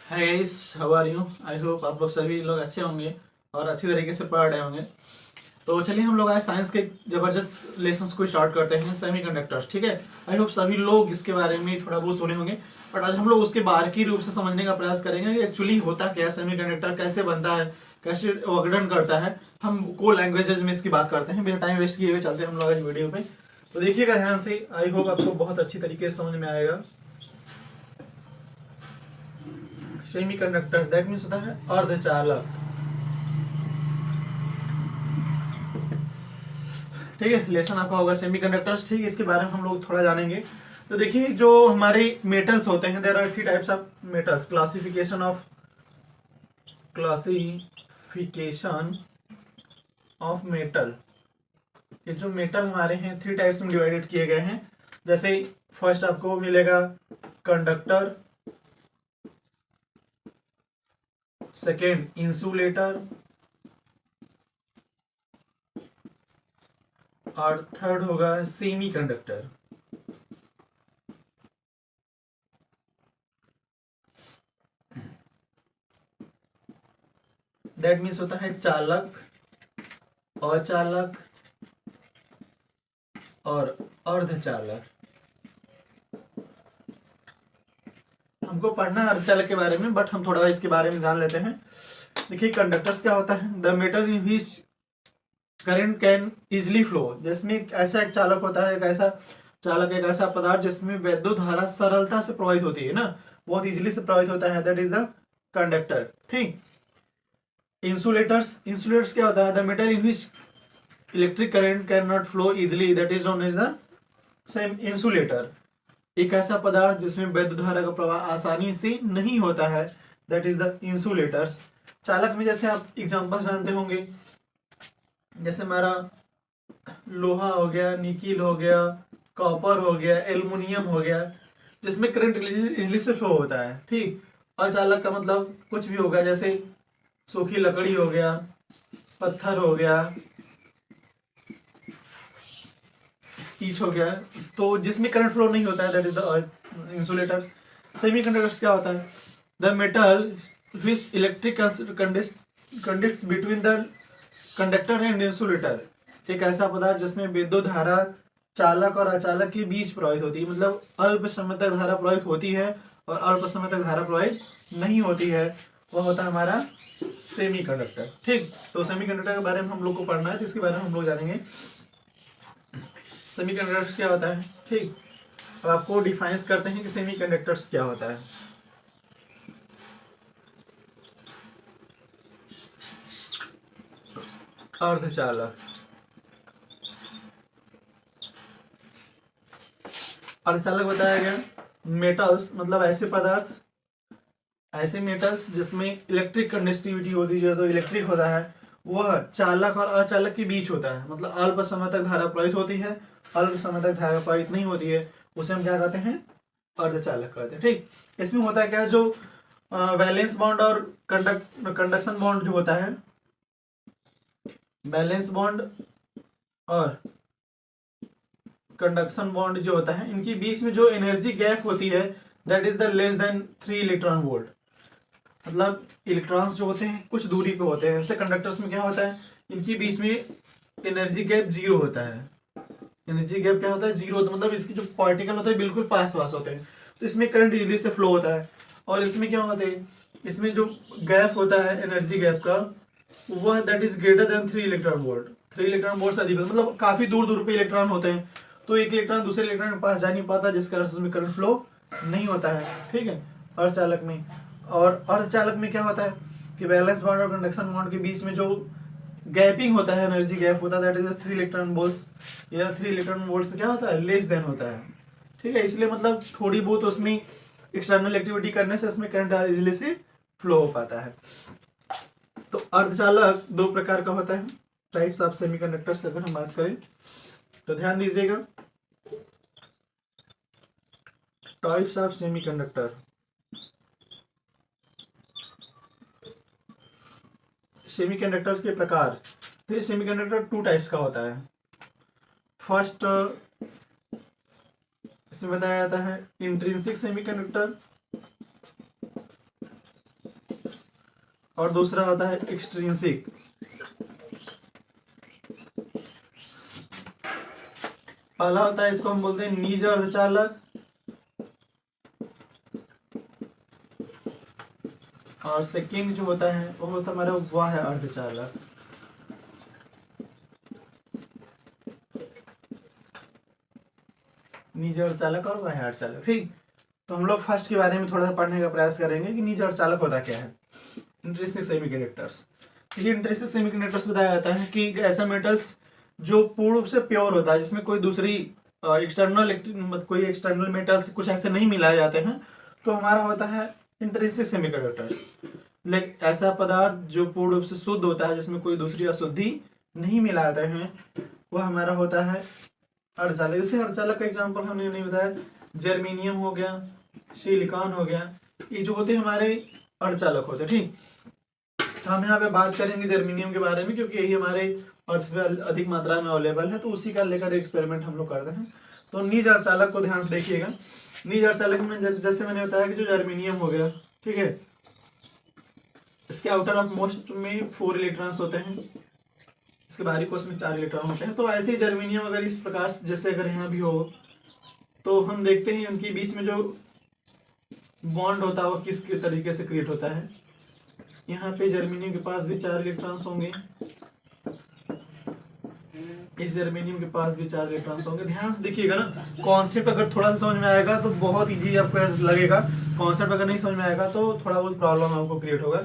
Hi guys, how are you? I hope आप लोग सभी लोग अच्छे होंगे और अच्छी तरीके से पढ़ रहे होंगे। तो चलिए हम लोग आज साइंस के जबरदस्त लेसन्स को स्टार्ट करते हैं, सेमीकंडक्टर्स। ठीक है। आई होप सभी लोग इसके बारे में थोड़ा बहुत सुने होंगे, बट आज हम लोग उसके बारीकी रूप से समझने का प्रयास करेंगे कि एक्चुअली होता क्या है, सेमीकंडक्टर कैसे बनता है, कैसे वर्कडन करता है। हम को लैंग्वेजेस में इसकी बात करते हैं। बिना टाइम वेस्ट किए हुए चलते हैं हम लोग आज वीडियो पे। तो देखिएगा ध्यान से, आई होप आपको बहुत अच्छी तरीके से समझ में आएगा। सेमीकंडक्टर दैट मीन्स होता है अर्धचालक। ठीक है, लेसन आपका होगा सेमीकंडक्टर्स। ठीक है, इसके बारे में हम लोग थोड़ा जानेंगे। तो देखिए, जो हमारे मेटल्स होते हैं, there are three types of metals. Classification of metal. ये जो मेटल हमारे हैं थ्री टाइप्स में डिवाइडेड किए गए हैं। जैसे फर्स्ट आपको मिलेगा कंडक्टर, सेकेंड इंसुलेटर और थर्ड होगा सेमी कंडक्टर। दैट मीन्स होता है चालक, अचालक और अर्धचालक। हमको पढ़ना है अर्धचालक के बारे में, बट हम थोड़ा इसके बारे में जान लेते हैं। देखिए, कंडक्टर्स क्या होता है? The metal in which current can easily flow. जिसमें ऐसा एक चालक होता है, एक ऐसा पदार्थ जिसमें वैद्युत धारा सरलता से प्रवाहित होती है ना, बहुत इजिली से प्रवाहित होता है। That is the conductor. ठीक। इंसुलेटर्स क्या होता है? The metal in which electric current can not flow easily, that is known as the same insulator. एक ऐसा पदार्थ जिसमें वैद्युत धारा का प्रवाह आसानी से नहीं होता है, दैट इज द इंसुलेटर्स। चालक में जैसे आप एग्जांपल जानते होंगे, जैसे हमारा लोहा हो गया, निकिल हो गया, कॉपर हो गया, एल्युमिनियम हो गया, जिसमें करंट इजिली से फ्लो होता है। ठीक। अचालक का मतलब कुछ भी होगा, जैसे सूखी लकड़ी हो गया, पत्थर हो गया, ईंट हो गया, तो जिसमें करंट फ्लो नहीं होता है, that is the insulator. Semi conductors क्या होता है? The metal which electric conducts between the conductor and insulator. एक ऐसा पदार्थ जिसमें विद्युत धारा चालक और अचालक के बीच प्रवाहित होती है, मतलब अल्प समय तक धारा प्रवाहित होती है और अल्प समय तक धारा प्रवाहित नहीं होती है, वह होता है हमारा सेमी कंडक्टर। ठीक। तो सेमी कंडक्टर के बारे में हम लोग को पढ़ना है, तो इसके बारे में हम लोग जानेंगे सेमीकंडक्टर्स क्या होता है। ठीक। अब आपको डिफाइंस करते हैं कि सेमीकंडक्टर्स क्या होता है। अर्धचालक। अर्धचालक बताया गया मेटल्स, मतलब ऐसे मेटल्स जिसमें इलेक्ट्रिक कंडक्टिविटी होती है, जो इलेक्ट्रिक होता है वह चालक और अचालक के बीच होता है, मतलब अल्प समय तक धारा प्रवाहित होती है, अल्प समय तक धारा प्रवाहित नहीं होती है, उसे हम क्या कहते हैं? अर्धचालक कहते हैं। ठीक। इसमें होता है क्या, जो वैलेंस बॉन्ड और कंडक्शन बॉन्ड जो होता है, बैलेंस बॉन्ड और कंडक्शन बॉन्ड जो होता है, इनके बीच में जो एनर्जी गैप होती है, that is the less than 3 electron volt. मतलब इलेक्ट्रॉन्स जो होते हैं कुछ दूरी पे होते हैं। जैसे कंडक्टर्स में क्या होता है, इनके बीच में एनर्जी गैप जीरो होता है। एनर्जी गैप क्या होता है? जीरो होता है, मतलब इसकी जो पार्टिकल होते हैं बिल्कुल पास होते हैं, तो इसमें करंट इजीली से फ्लो होता है। और इसमें क्या होता है, इसमें जो गैप होता है एनर्जी गैप का, वह that is greater than 3 electron volt. 3 electron volt से अधिक होता है, मतलब काफी दूर दूर पे इलेक्ट्रॉन होते हैं, तो एक इलेक्ट्रॉन दूसरे इलेक्ट्रॉन के पास जा नहीं पाता, जिस कारण से उसमें करंट फ्लो नहीं होता है। ठीक है, अर्धचालक में। और अर्धचालक में क्या होता है कि बैलेंस बॉन्ड और कंडक्शन बॉन्ड के बीच में जो गैपिंग होता है, एनर्जी गैप होता है, दैट इज 3 इलेक्ट्रॉन वोल्ट्स। या 3 इलेक्ट्रॉन वोल्ट्स क्या होता है? लेस देन होता है। ठीक है, इसलिए मतलब थोड़ी बहुत उसमें एक्सटर्नल एक्टिविटी करने से उसमें करंट इजिली से फ्लो हो पाता है। तो अर्धचालक दो प्रकार का होता है, टाइप्स ऑफ सेमीकंडक्टर से अगर हम बात करें तो ध्यान दीजिएगा, टाइप्स ऑफ सेमीकंडक्टर। सेमीकंडक्टर्स के प्रकार। तो ये सेमीकंडक्टर 2 टाइप्स का होता है। फर्स्ट इसमें बताया जाता है इंट्रिंसिक सेमीकंडक्टर और दूसरा होता है एक्सट्रिंसिक। पहला होता है, इसको हम बोलते हैं निज अर्धचालक, और सेकंड जो होता है वो होता है हमारा बाह्य अर्धचालक। निज अर्धचालक और बाह्य अर्धचालक। ठीक, तो हम लोग फर्स्ट के बारे में थोड़ा सा पढ़ने का प्रयास करेंगे कि निज अर्धचालक होता क्या है। Intrinsic semiconductors. देखिए, इंट्रिंसिक सेमीकंडक्टर्स बताया जाता है कि ऐसा मेटल्स जो पूर्ण रूप से प्योर होता है, जिसमें कोई दूसरी कोई एक्सटर्नल मेटल्स कुछ ऐसे नहीं मिलाए जाते हैं, तो हमारा होता है इंट्रिंसिक सेमीकंडक्टर। लाइक ऐसा पदार्थ जो पूर्ण रूप से शुद्ध होता है, जिसमें कोई दूसरी अशुद्धि नहीं मिलाते हैं, वह हमारा होता है अर्धचालक। जैसे अर्धचालक का एग्जाम्पल हमने नहीं बताया, जर्मेनियम हो गया, सिलिकॉन हो गया, ये जो होते हैं हमारे अर्धचालक होते हैं। ठीक, तो हम यहाँ पे बात करेंगे जर्मेनियम के बारे में, क्योंकि यही हमारे अर्थ पे अधिक मात्रा में अवेलेबल है, तो उसी का लेकर एक्सपेरिमेंट हम लोग करते हैं। तो निज अर्धचालक को ध्यान से देखिएगा। निज अर्धचालक में जैसे मैंने बताया कि जो जर्मेनियम हो गया, ठीक है, इसके आउटर ऑफ मोस्ट में 4 इलेक्ट्रॉन्स होते हैं, इसके बाहरी कोश में 4 इलेक्ट्रॉन होते हैं। तो ऐसे ही जर्मेनियम अगर इस प्रकार जैसे अगर यहाँ भी हो, तो हम देखते हैं उनके बीच में जो बॉन्ड होता है वो किस तरीके से क्रिएट होता है। यहाँ पे जर्मेनियम के पास भी 4 इलेक्ट्रॉन्स होंगे, इस जर्मेनियम के पास भी 4 इलेक्ट्रॉन्स होंगे। ध्यान से देखिएगा ना, कॉन्सेप्ट अगर थोड़ा सा समझ में आएगा तो बहुत इजी आपको लगेगा, कॉन्सेप्ट अगर नहीं समझ में आएगा तो थोड़ा बहुत प्रॉब्लम आपको क्रिएट होगा।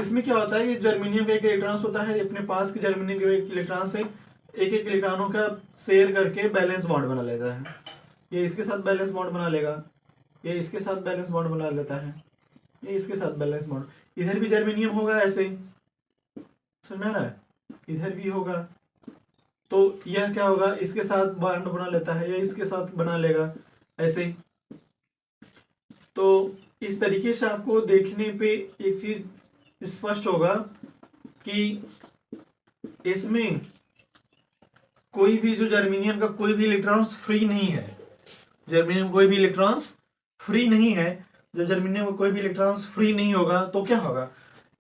इसमें क्या होता है कि जर्मेनियम का एक इलेक्ट्रॉन होता है, अपने पास के जर्मेनियम के एक इलेक्ट्रॉन से एक इलेक्ट्रॉनों का शेयर करके बैलेंस बॉन्ड बना लेता है। ये इसके साथ बैलेंस बॉन्ड बना लेगा, ये इसके साथ बैलेंस बॉन्ड बना लेता है, ये इसके साथ बैलेंस बॉन्ड। इधर भी जर्मेनियम होगा ऐसे, समझ में आ रहा है, इधर भी होगा, तो यह क्या होगा, इसके साथ बॉन्ड बना लेता है, या इसके साथ बना लेगा ऐसे। तो इस तरीके से आपको देखने पे एक चीज स्पष्ट होगा कि इसमें कोई भी जो जर्मेनियम का कोई भी इलेक्ट्रॉन्स फ्री नहीं है। जर्मेनियम कोई भी इलेक्ट्रॉन्स फ्री नहीं है। जब जर्मेनियम में कोई भी इलेक्ट्रॉन्स फ्री नहीं होगा तो क्या होगा,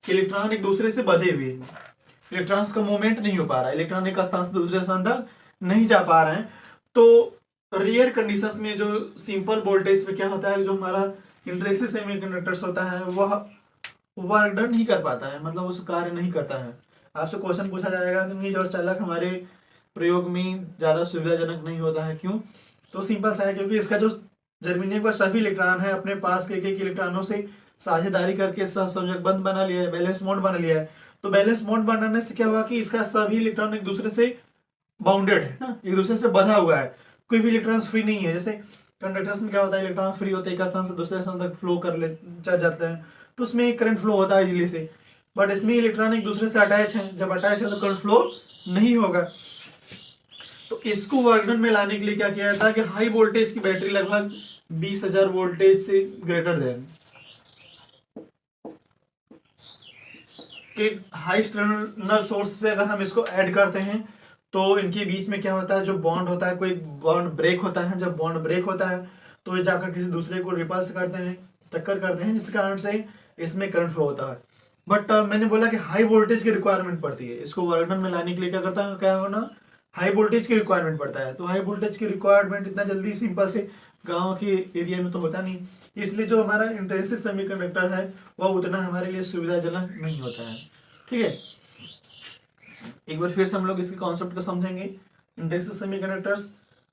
इलेक्ट्रॉन एक दूसरे से बंधे हुए हैं, इलेक्ट्रॉन्स का मूवमेंट नहीं हो पा रहा है, इलेक्ट्रॉन एक स्थान से दूसरे स्थान तक नहीं जा पा रहे हैं। तो रेयर कंडीशंस में जो सिंपल वोल्टेज पे क्या होता है, जो हमारा इंट्रिंसिक सेमीकंडक्टर्स होता है वह वर्क डन नहीं कर पाता है, मतलब उस कार्य नहीं करता है। आपसे क्वेश्चन पूछा जाएगा कि निज अर्धचालक हमारे प्रयोग में ज्यादा सुविधाजनक नहीं होता है, क्यों? तो सिंपल सा है, क्योंकि इसका जो जर्मेनियम का सभी इलेक्ट्रॉन है अपने पास के एक इलेक्ट्रॉनों से साझेदारी करके सहसंयोजक बंध बना लिया है, बैलेंस बॉन्ड बना लिया है। तो बैलेंस बॉन्ड बनाने से क्या हुआ कि इसका सभी इलेक्ट्रॉन एक दूसरे से बाउंडेड है ना, एक दूसरे से बंधा हुआ है, कोई भी इलेक्ट्रॉन फ्री नहीं है। जैसे कंडक्टर्स में क्या होता है, इलेक्ट्रॉन फ्री होते हैं, एक स्थान से दूसरे स्थान तक फ्लो कर ले चल जाते हैं, तो उसमें करंट फ्लो होता है इजीली से। बट इसमें इलेक्ट्रॉन एक दूसरे से अटैच है, जब अटैच है तो करंट फ्लो नहीं होगा। तो इसको वर्कडन में लाने के लिए क्या किया जाता है कि हाई वोल्टेज की बैटरी, लगभग 20,000 वोल्टेज से ग्रेटर देन कि हाई एक्सटर्नल सोर्स से अगर हम इसको ऐड करते हैं तो इनके बीच में क्या होता है, जो बॉन्ड होता है, कोई बॉन्ड ब्रेक होता है। जब बॉन्ड ब्रेक होता है तो ये जाकर किसी दूसरे को रिपल्स करते हैं, टक्कर करते हैं, जिस कारण से इसमें करंट फ्लो होता है। बट मैंने बोला कि हाई वोल्टेज की रिक्वायरमेंट पड़ती है, इसको वर्कडन में लाने के लिए क्या करता है, क्या होना, हाई वोल्टेज की रिक्वायरमेंट पड़ता है। तो हाई वोल्टेज की रिक्वायरमेंट इतना जल्दी सिंपल से गांव के एरिया में तो होता नहीं, इसलिए जो हमारा इंट्रिंसिक सेमीकंडक्टर है वह उतना हमारे लिए सुविधाजनक नहीं होता है। ठीक है, एक बार फिर से हम लोग इसके कॉन्सेप्ट को समझेंगे। इंट्रिंसिक सेमीकंडक्टर्स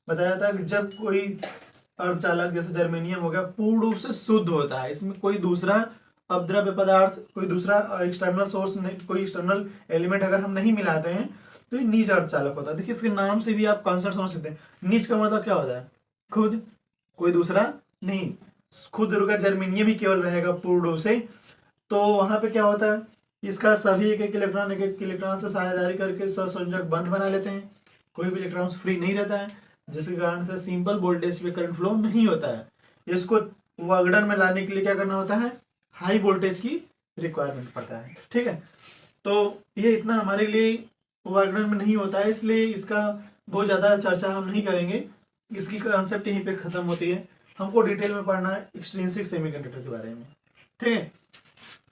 बताया था कि जब कोई अर्धचालक जैसे जर्मेनियम हो गया पूर्ण रूप से शुद्ध होता है, इसमें कोई दूसरा अपद्रव्य पदार्थ, कोई दूसरा एक्सटर्नल सोर्स नहीं, कोई एक्सटर्नल एलिमेंट अगर हम नहीं मिलाते हैं तो ये निज अर्धचालक होता है। देखिए इसके नाम से भी आप कॉन्सेप्ट समझ सकते हैं। निज का मतलब क्या होता है, खुद, कोई दूसरा नहीं, खुद रुका जर्मेनियम ही केवल रहेगा पूर्ण रूप से। तो वहां पे क्या होता है, इसका सभी एक एक इलेक्ट्रॉन से साझेदारी करके सहसंयोजक बंध बना लेते हैं, कोई भी इलेक्ट्रॉन फ्री नहीं रहता है, जिसके कारण से सिंपल वोल्टेज पे करंट फ्लो नहीं होता है। इसको वर्कडन में लाने के लिए क्या करना होता है, हाई वोल्टेज की रिक्वायरमेंट पड़ता है। ठीक है, तो ये इतना हमारे लिए वर्कडन में नहीं होता है, इसलिए इसका बहुत ज्यादा चर्चा हम नहीं करेंगे, इसकी कॉन्सेप्ट यहीं पे खत्म होती है। हमको डिटेल में पढ़ना है एक्सट्रिंसिक सेमीकंडक्टर के बारे में। ठीक है,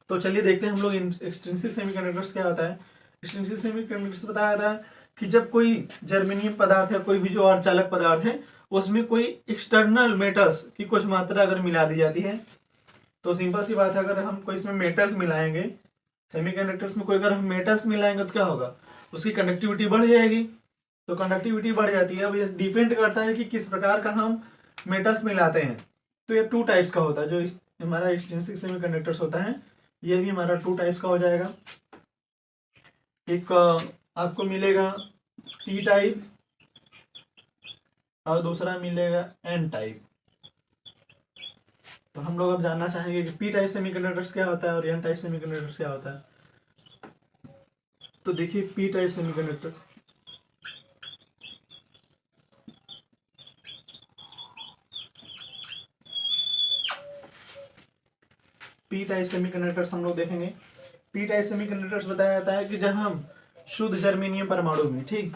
तो चलिए देखते हैं हम लोग एक्सट्रिंसिक सेमीकंडक्टर्स क्या होता है। एक्सट्रिंसिक सेमीकंडक्टर्स बताया जाता है कि जब कोई जर्मेनियम पदार्थ है, कोई भी जो अर्धचालक पदार्थ है, उसमें कोई एक्सटर्नल मेटल्स की कुछ मात्रा अगर मिला दी जाती है, तो सिंपल सी बात है, अगर हम कोई इसमें मेटल्स मिलाएंगे, सेमीकंडक्टर्स में कोई अगर हम मेटल्स मिलाएंगे तो क्या होगा, उसकी कंडक्टिविटी बढ़ जाएगी। तो कंडक्टिविटी बढ़ जाती है। अब ये डिपेंड करता है कि किस प्रकार का हम मेटल्स मिलाते हैं। तो ये 2 टाइप्स का होता है जो हमारा एक्सट्रिंसिक सेमीकंडक्टर्स होता है, ये भी हमारा 2 टाइप्स का हो जाएगा। एक आपको मिलेगा पी टाइप और दूसरा मिलेगा एन टाइप। तो हम लोग अब जानना चाहेंगे कि पी टाइप सेमीकंडक्टर्स क्या होता है और एन टाइप सेमीकंडक्टर्स क्या होता है। तो देखिए P type semiconductors, P type semiconductors हम लोग देखेंगे। पी टाइप सेमीकंडक्टर्स बताया जाता है कि जब हम शुद्ध जर्मेनियम परमाणु में, ठीक,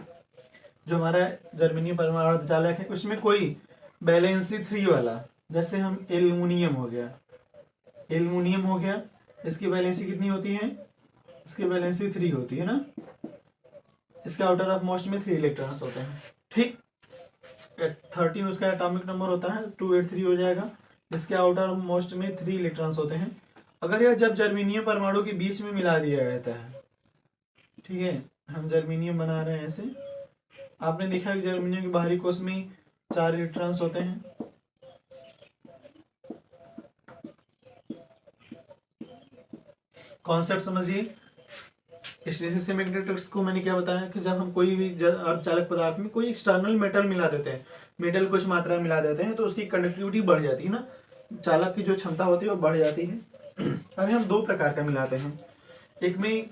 जो हमारा जर्मेनियम परमाणु अर्धचालक है उसमें कोई वैलेंसी 3 वाला, जैसे हम एल्युमिनियम हो गया, एल्युमिनियम हो गया, इसकी वैलेंसी कितनी होती है, इसकी वैलेंसी 3 होती है ना, इसके आउटर ऑफ मोस्ट में 3 इलेक्ट्रॉन्स होते हैं, ठीक। 13 उसका एटॉमिक नंबर होता है, 283 हो जाएगा। इसके आउटर ऑफ मोस्ट में 3 इलेक्ट्रॉन्स होते हैं। अगर यह जब जर्मेनियम परमाणु के बीच में मिला दिया जाता है, ठीक है, हम जर्मेनियम बना रहे हैं ऐसे, आपने देखा कि जर्मेनियम के बाहरी कोश में 4 इलेक्ट्रॉन्स होते हैं। कॉन्सेप्ट समझिए। एक्सट्रिंसिक सेमीकंडक्टर्स को मैंने क्या बताया कि जब हम कोई भी अर्धचालक पदार्थ में कोई एक्सटर्नल मेटल मिला देते हैं, मेटल कुछ मात्रा में मिला देते हैं, तो उसकी कंडक्टिविटी बढ़ जाती है ना, चालक की जो क्षमता होती है वो बढ़ जाती है। अभी हम 2 प्रकार का मिलाते हैं, एक में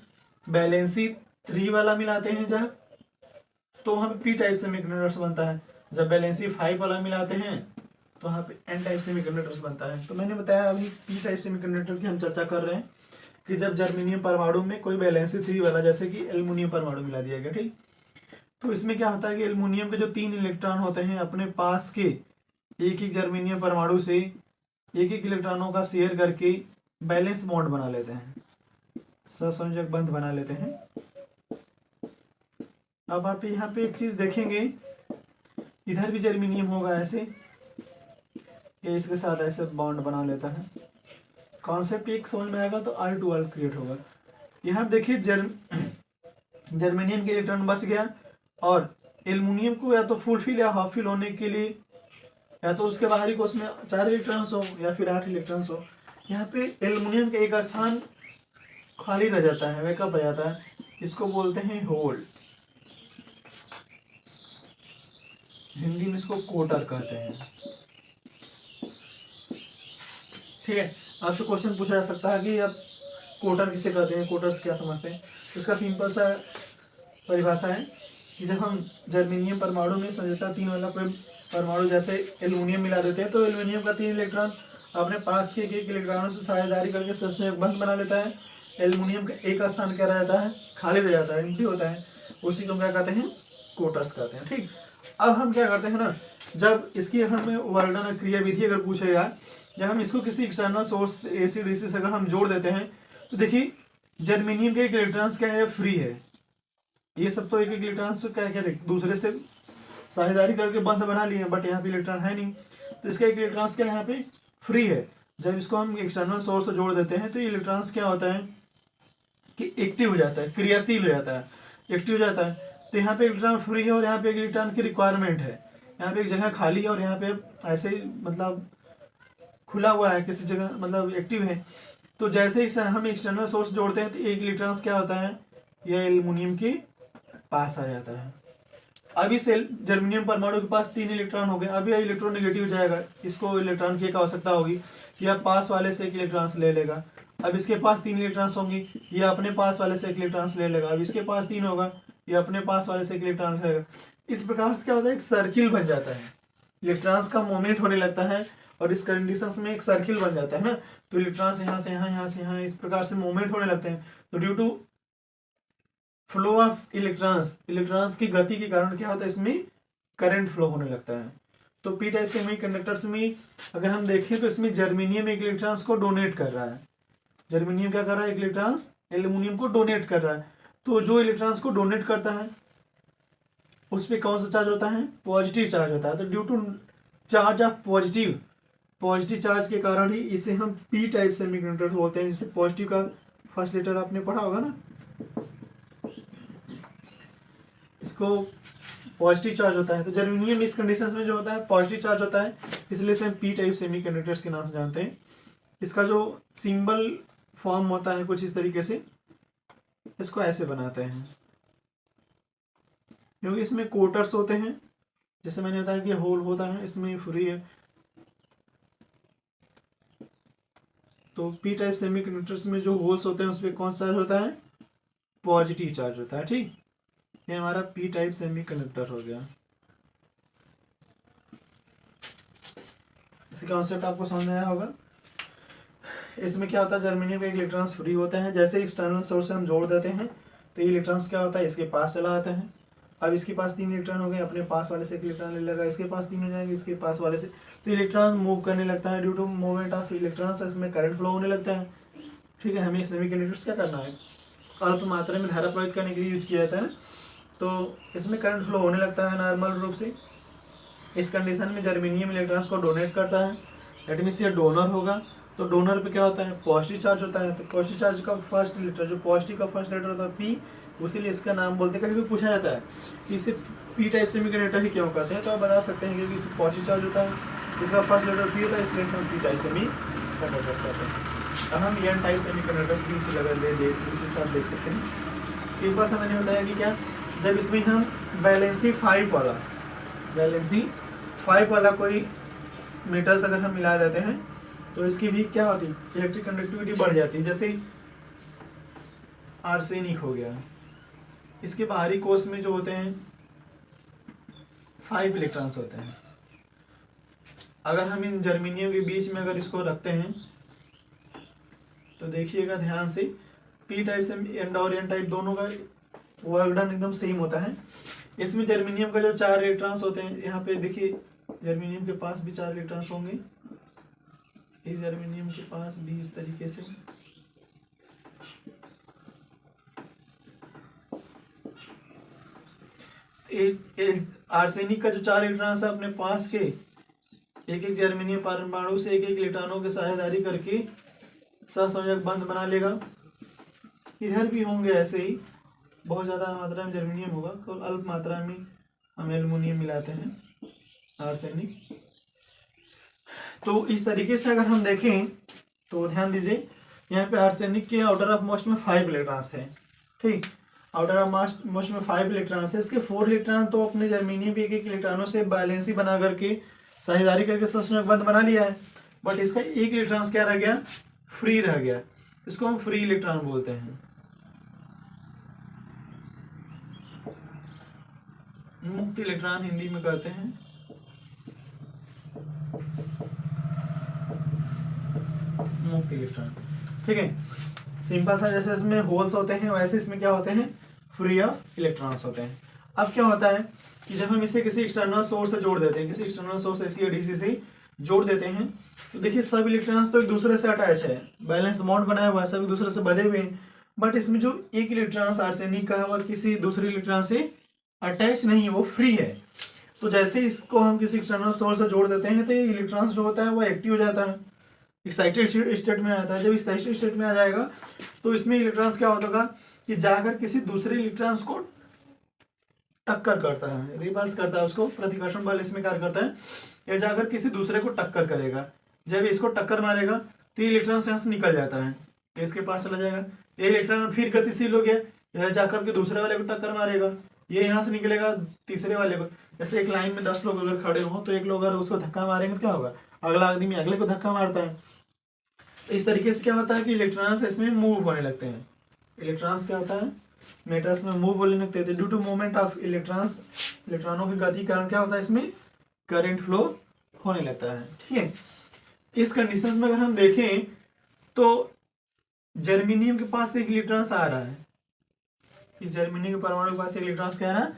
वैलेंसी 3 वाला मिलाते हैं जब, तो वहाँ पे पी टाइप सेमीकंडक्टर्स बनता है। जब वैलेंसी 5 वाला मिलाते हैं तो वहाँ पे एन टाइप सेमीकंडक्टर्स बनता है। तो मैंने बताया अभी पी टाइप सेमीकंडक्टर की हम चर्चा कर रहे हैं कि जब जर्मेनियम परमाणु में कोई वैलेंसी 3 वाला, जैसे कि एल्युमिनियम परमाणु मिला दिया गया, ठीक, तो इसमें क्या होता है कि एल्युमिनियम के जो 3 इलेक्ट्रॉन होते हैं अपने पास के एक एक जर्मेनियम परमाणु से एक एक इलेक्ट्रॉनों का शेयर करके बैलेंस बॉन्ड बना लेते हैं, सहसंयोजक बंध बना लेते हैं। अब आप यहाँ पे एक चीज देखेंगे, इधर भी जर्मेनियम होगा ऐसे, ये इसके साथ ऐसे बॉन्ड बना लेता है। कॉन्सेप्ट एक समझ में आएगा तो R2R क्रिएट होगा। यहाँ देखिए जर्मेनियम के इलेक्ट्रॉन बच गया, और एल्युमिनियम को या तो फुल फिल या हाफ फिल होने के लिए या तो उसके बाहरी कोश में 4 इलेक्ट्रॉन्स हो या फिर 8 इलेक्ट्रॉन्स हो, यहाँ पे एल्युमिनियम का एक स्थान खाली रह जाता है, वैकअप हो जाता है, इसको बोलते हैं होल, हिंदी में इसको कोटर कहते हैं, ठीक है। आपसे क्वेश्चन पूछा जा सकता है कि अब कोटर किसे कहते हैं, कोटर्स क्या समझते हैं। तो इसका सिंपल सा परिभाषा है कि जब हम जर्मेनियम परमाणु में संयोजकता 3 वाला कोई परमाणु जैसे एल्युमिनियम मिला देते हैं, तो एल्युमिनियम का 3 इलेक्ट्रॉन अपने पास के एक इलेक्ट्रॉनों से साझेदारी करके सहसंयोजक बंध बना लेता है। एल्युमिनियम का एक स्थान क्या रहता है, खाली रह जाता है, एम्प्टी होता है, उसी को क्या कहते हैं, कोटर्स कहते हैं, ठीक। अब हम क्या करते हैं ना, जब इसकी हमें वर्णन क्रिया विधि अगर पूछेगा, जब हम इसको किसी एक्सटर्नल सोर्स एसी डीसी से अगर हम जोड़ देते हैं, तो देखिए जर्मेनियम के एक इलेक्ट्रॉन्स क्या है, फ्री है, ये सब तो एक एक इलेक्ट्रॉन्स क्या क्या दूसरे से साझेदारी करके बंध बना लिए, बट यहाँ पे इलेक्ट्रॉन है नहीं, तो इसका एक इलेक्ट्रॉन्स क्या यहाँ पे फ्री है। जब इसको हम एक्सटर्नल सोर्स से जोड़ देते हैं तो ये इलेक्ट्रॉन्स क्या होता है कि एक्टिव हो जाता है, क्रियाशील हो जाता है, एक्टिव हो जाता है। तो यहाँ पे इलेक्ट्रॉन फ्री है और यहाँ पे एक इलेक्ट्रॉन की रिक्वायरमेंट है, यहाँ पे एक जगह खाली है और यहाँ पे ऐसे मतलब खुला हुआ है, किसी जगह मतलब एक्टिव है। तो जैसे ही हम एक्सटर्नल सोर्स जोड़ते हैं तो एक इलेक्ट्रॉन्स क्या होता है, यह एल्युमिनियम के पास आ जाता है। अभी से जर्मेनियम परमाणु के पास 3 इलेक्ट्रॉन हो गए, अभी इलेक्ट्रॉन नेगेटिव हो जाएगा, इसको इलेक्ट्रॉन की एक आवश्यकता होगी, यह पास वाले से एक इलेक्ट्रॉन्स ले लेगा। अब इसके पास 3 इलेक्ट्रॉन्स होंगी, ये अपने पास वाले से एक इलेक्ट्रॉन्स ले लेगा। अब इसके पास 3 होगा, ये अपने पास वाले से एक इलेक्ट्रॉन्स लेगा। इस प्रकार से क्या होता है, एक सर्किल बन जाता है, इलेक्ट्रॉन्स का मूवमेंट होने लगता है, और इस कंडीशंस में एक सर्किल बन जाता है ना, तो इलेक्ट्रॉन्स यहाँ से यहाँ, यहाँ से यहाँ, इस प्रकार से मूवमेंट होने लगते हैं। तो due to flow of electrons, electrons की गति के कारण क्या होता है, इसमें करंट फ्लो होने लगता है। तो पी टाइप सेमीकंडक्टर्स में अगर हम देखें तो इसमें जर्मेनियम एक इलेक्ट्रॉन्स को डोनेट कर रहा है, जर्मेनियम क्या कर रहा है, एक इलेक्ट्रॉन्स एल्यूमिनियम को डोनेट कर रहा है। तो जो इलेक्ट्रॉन्स को डोनेट करता है उस पर कौन सा चार्ज होता है, पॉजिटिव चार्ज होता है। तो due to charge of positive charge के कारण ही इसे हम पी टाइप सेमीकंडक्टर बोलते हैं, जिससे पॉजिटिव का फर्स्ट लेटर आपने पढ़ा होगा ना, इसको पॉजिटिव चार्ज होता है। तो जर्मेनियम इस कंडीशन में जो होता है पॉजिटिव चार्ज होता है, इसलिए इसे हम पी टाइप सेमीकंडक्टर्स के नाम से जानते हैं। इसका जो सिंबल फॉर्म होता है कुछ इस तरीके से, इसको ऐसे बनाते हैं, क्योंकि इसमें कोटर्स होते हैं, जैसे मैंने बताया कि होल होता है, इसमें फ्री है। तो पी टाइप सेमीकंडक्टर्स में जो होल्स होते हैं उस पर कौन सा चार्ज होता है, पॉजिटिव चार्ज होता है। ठीक, ये हमारा पी टाइप सेमीकंडक्टर हो गया। इसका कॉन्सेप्ट आपको समझ में आया होगा। इसमें क्या होता है, जर्मेनियम के इलेक्ट्रॉन्स फ्री होते हैं, जैसे एक्सटर्नल सोर्स से हम जोड़ देते हैं तो ये इलेक्ट्रॉन्स क्या होता है, इसके पास चला आता है। अब इसके पास 3 इलेक्ट्रॉन हो गए, अपने पास वाले से एक इलेक्ट्रॉन ले लेगा, इसके पास 3 हो जाएंगे, इसके पास वाले से। तो इलेक्ट्रॉन मूव करने लगता है, due to movement of electrons इसमें करंट फ्लो होने लगता है। ठीक है, हमें सेमीकंडक्टर्स क्या करना है, अल्प मात्रा में धारा प्रयोग करने के लिए यूज किया जाता है ना, तो इसमें करंट फ्लो होने लगता है नॉर्मल रूप से। इस कंडीशन में जर्मेनियम इलेक्ट्रॉन्स को डोनेट करता है, दैट मीन्स ये डोनर होगा। तो डोनर पे क्या होता है, पॉजिटिव चार्ज होता है। तो पॉजिटिव चार्ज का फर्स्ट लेटर, जो पॉजिटिव का फर्स्ट लेटर होता है पी, उसीलिए इसका नाम बोलते हैं। कभी भी पूछा जाता है कि इसे पी टाइप सेमीकंडक्टर ही क्यों कहते हैं, तो आप बता सकते हैं क्योंकि इसमें पॉजिटिव चार्ज होता है, इसका फर्स्ट लेटर पी होता है, इसलिए हम पी टाइप सेमीकंडक्टर्स कहते हैं। अब हम एन टाइप सेमीकंडक्टर्स भी इसी लगा ले उसी साथ देख सकते हैं। सिंपल सा मैंने बताया कि क्या, जब इसमें हम बैलेंसी 5 वाला कोई मेटल्स अगर हम मिला देते हैं तो इसकी भी क्या होती है, इलेक्ट्रिक कंडक्टिविटी बढ़ जाती है। जैसे आर्सेनिक हो गया, इसके बाहरी कोष में जो होते हैं 5 इलेक्ट्रॉन्स होते हैं। अगर हम इन जर्मेनियम के बीच में अगर इसको रखते हैं तो देखिएगा ध्यान से, पी टाइप से एंड और एन टाइप दोनों का वर्क डन एकदम सेम होता है। इसमें जर्मेनियम का जो 4 इलेक्ट्रॉन्स होते हैं, यहाँ पे देखिए जर्मेनियम के पास भी 4 इलेक्ट्रॉन्स होंगे, इस जर्मेनियम के पास भी इस तरीके से। एक आर्सेनिक का जो 4 इलेक्ट्रॉन्स है अपने पास के एक जर्मेनियम परमाणु से एक इलेक्ट्रॉनों की साझेदारी करके सहसंयोजक बंध बना लेगा। इधर भी होंगे ऐसे ही, बहुत ज़्यादा मात्रा में जर्मेनियम होगा, तो अल्प मात्रा में हम एल्युमिनियम मिलाते हैं, आर्सेनिक। तो इस तरीके से अगर हम देखें तो ध्यान दीजिए, यहाँ पे आर्सेनिक के आउटर ऑफ मोस्ट में 5 इलेक्ट्रॉन्स थे। ठीक, आउटर ऑफ मोस्ट में 5 इलेक्ट्रॉन्स है, इसके 4 इलेक्ट्रॉन तो अपने जर्मेनियम के एक इलेक्ट्रॉनों से बैलेंसी बना करके साझेदारी करके सहसंयोजक बंध बना लिया है, बट इसका एक इलेक्ट्रॉन क्या रह गया, फ्री रह गया। इसको हम फ्री इलेक्ट्रॉन बोलते हैं। मुक्त इलेक्ट्रॉन हिंदी में कहते हैं। मुक्त इलेक्ट्रॉन, ठीक है, सिंपल सा, जैसे इसमें होल्स होते हैं वैसे इसमें क्या होते हैं, फ्री ऑफ इलेक्ट्रॉन्स होते हैं। अब क्या होता है कि जब हम इसे किसी एक्सटर्नल सोर्स से जोड़ देते हैं, किसी एक्सटर्नल सोर्स एसी या डीसी से जोड़ देते हैं, तो देखिए सब इलेक्ट्रॉन्स तो एक दूसरे से अटैच है, बैलेंस बॉन्ड बनाया हुआ है, सब एक दूसरे से बंधे हुए हैं, बट इसमें जो एक इलेक्ट्रॉन आर्सेनिक का है और किसी दूसरे इलेक्ट्रॉन से अटैच नहीं है, वो फ्री है। तो जैसे इसको हम किसी एक्सटर्नल सोर्स से जोड़ देते हैं तो ये इलेक्ट्रॉन जो होता है वो एक्टिव हो जाता है, एक्साइटेड स्टेट में आता है। जब एक्साइटेड स्टेट में आ जाएगा तो इसमें इलेक्ट्रॉन्स क्या होगा कि जाकर किसी दूसरे इलेक्ट्रॉन्स को टक्कर करता है, रिपल्स करता है, उसको प्रतिकर्षण बल इसमें कार्य करता है, या जाकर किसी दूसरे को टक्कर करेगा। जब इसको टक्कर मारेगा तो ये इलेक्ट्रॉन यहाँ से निकल जाता है, तो इसके पास चला जाएगा। ये इलेक्ट्रॉन फिर गतिशील हो गया, यह जाकर के दूसरे वाले को टक्कर मारेगा, ये यहाँ से निकलेगा तीसरे वाले को। जैसे एक लाइन में 10 लोग अगर खड़े हों तो एक लोग अगर उसको धक्का मारेंगे तो क्या होगा, अगला आदमी अगले को धक्का मारता है। इस तरीके से क्या होता है कि इलेक्ट्रॉन्स इसमें मूव होने लगते हैं। इलेक्ट्रॉन्स क्या होता है, मेटल्स में मूव होने लगते हैं। Due to movement of electrons, इलेक्ट्रॉनों की गति के कारण क्या होता है, इसमें करंट फ्लो होने लगता है। ठीक है, इस कंडीशंस में अगर हम देखें तो जर्मेनियम के पास एक इलेक्ट्रॉन आ रहा है, इस जर्मेनियम के परमाणु के पास एक इलेक्ट्रॉन क्या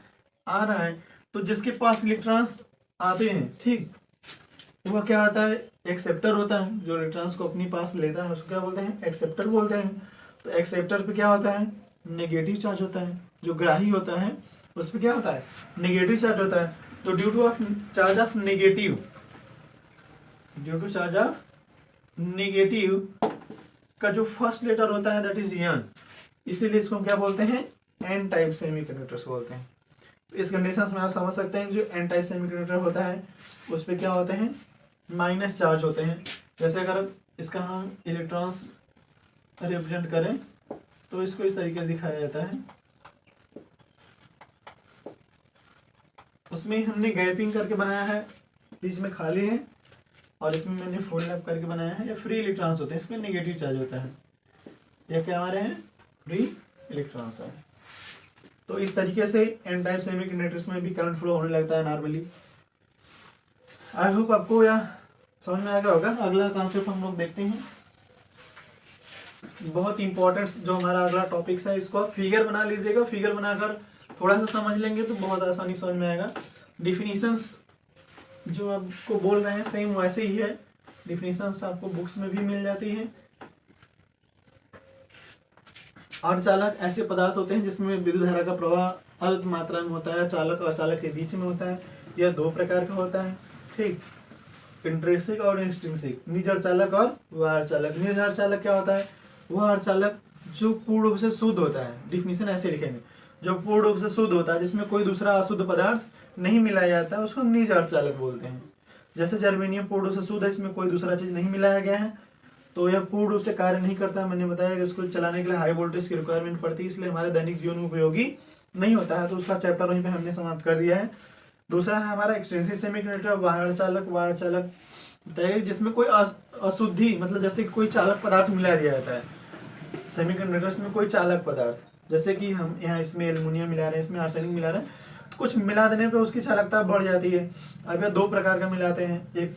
आ रहा है, तो जिसके पास इलेक्ट्रॉन्स आते हैं, ठीक, वह क्या आता है, एक्सेप्टर होता है जो इलेक्ट्रॉन्स को अपनी पास लेता है, उसको क्या बोलते हैं, एक्सेप्टर बोलते हैं। तो एक्सेप्टर पे क्या होता है, नेगेटिव चार्ज होता है। जो ग्राही होता है उस पर क्या होता है, नेगेटिव चार्ज होता है। तो due to charge of negative, due to charge of negative का जो फर्स्ट लेटर होता है दैट इज एन, इसीलिए इसको हम क्या बोलते हैं, एन टाइप सेमीकंडक्टर्स बोलते हैं। तो इस कंडीशन में आप समझ सकते हैं जो एन टाइप सेमीकंडक्टर होता है उस पर क्या होते हैं, माइनस चार्ज होते हैं। जैसे अगर इसका हम इलेक्ट्रॉन्स रिप्रेजेंट करें तो इसको इस तरीके से दिखाया जाता है। उसमें हमने गैपिंग करके बनाया है, बीच में खाली है, और इसमें मैंने फुल लैप करके बनाया है। या फ्री इलेक्ट्रॉन्स होते हैं, इसमें नेगेटिव चार्ज होता है। यह क्या हमारे हैं, फ्री इलेक्ट्रॉन्स है। तो इस तरीके से एन टाइप सेमीकंडक्टर्स में भी करंट फ्लो होने लगता है नॉर्मली। आई होप आपको यह समझ में आ गया होगा। अगला कॉन्सेप्ट हम लोग देखते हैं, बहुत इंपॉर्टेंट जो हमारा अगला टॉपिक्स है, इसको आप फिगर बना लीजिएगा। फिगर बनाकर थोड़ा सा समझ लेंगे तो बहुत आसानी समझ में आएगा। डिफिनीशंस जो आपको बोल रहे हैं सेम वैसे ही है, डिफिनीशंस आपको बुक्स में भी मिल जाती है। अर्धचालक ऐसे पदार्थ होते हैं जिसमें विद्युत धारा का प्रवाह अल्प मात्रा में होता है, चालक और चालक के बीच में होता है। यह दो प्रकार का होता है, ठीक, इंट्रिंसिक और एक्सट्रिंसिक, निज अर्धचालक और बाह्य अर्धचालक। निज अर्धचालक क्या होता है, वह अर्धचालक जो पूर्ण रूप से शुद्ध होता है। डिफिनीशन ऐसे लिखेंगे, जो पूर्ण रूप से शुद्ध होता है, जिसमें कोई दूसरा अशुद्ध पदार्थ नहीं मिलाया जाता है, उसको हम निज अर्धचालक बोलते हैं। जैसे जर्मेनियम पूर्ण रूप से शुद्ध है, इसमें कोई दूसरा चीज नहीं मिलाया गया है, तो यह पूर्ण रूप से कार्य नहीं करता। मैंने बताया कि इसको चलाने के लिए हाई वोल्टेज की रिक्वायरमेंट पड़ती है, इसलिए हमारे दैनिक जीवन में उपयोगी नहीं होता है। तो उसका चैप्टर वहीं पे हमने समाप्त कर दिया है। दूसरा है हमारा एक्सटेंसिव सेमीकंडक्टर, बाह्य अर्धचालक। बाह्य अर्धचालक बताइए जिसमें कोई अशुद्धि, मतलब जैसे कोई चालक पदार्थ मिला दिया जाता है सेमीकंडक्टर्स में, कोई चालक पदार्थ, जैसे कि हम यहाँ इसमें एल्युमिनियम मिला रहे हैं, इसमें आर्सेनिक मिला रहे हैं, तो कुछ मिला देने पे उसकी चालकता बढ़ जाती है। अब यह दो प्रकार का मिलाते हैं, एक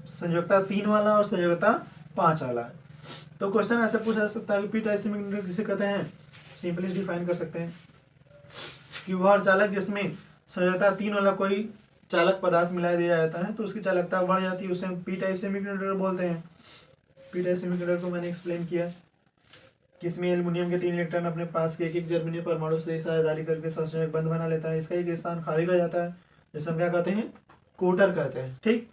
संयोजकता 3 वाला और संयोजकता 5 वाला। तो क्वेश्चन ऐसे पूछा सकता है कि पी टाइप सेमीकंडक्टर किसे कहते हैं, सिंपली डिफाइन कर सकते हैं कि वह अर्धचालक जिसमें संयोजकता 3 वाला कोई चालक पदार्थ मिला दिया जाता है तो उसकी चालकता बढ़ जाती है, उसे हम पी टाइप सेमीकंडक्टर बोलते हैं। पी टाइप सेमीकंडक्टर को मैंने एक्सप्लेन किया कि इसमें एल्युमिनियम के 3 इलेक्ट्रॉन अपने पास के एक जर्मेनियम परमाणु से साझेदारी करके संयोजक बंध बना लेता है। इसका एक स्थान खाली रह जाता है, जिसे हम क्या कहते हैं, कोटर कहते हैं, ठीक।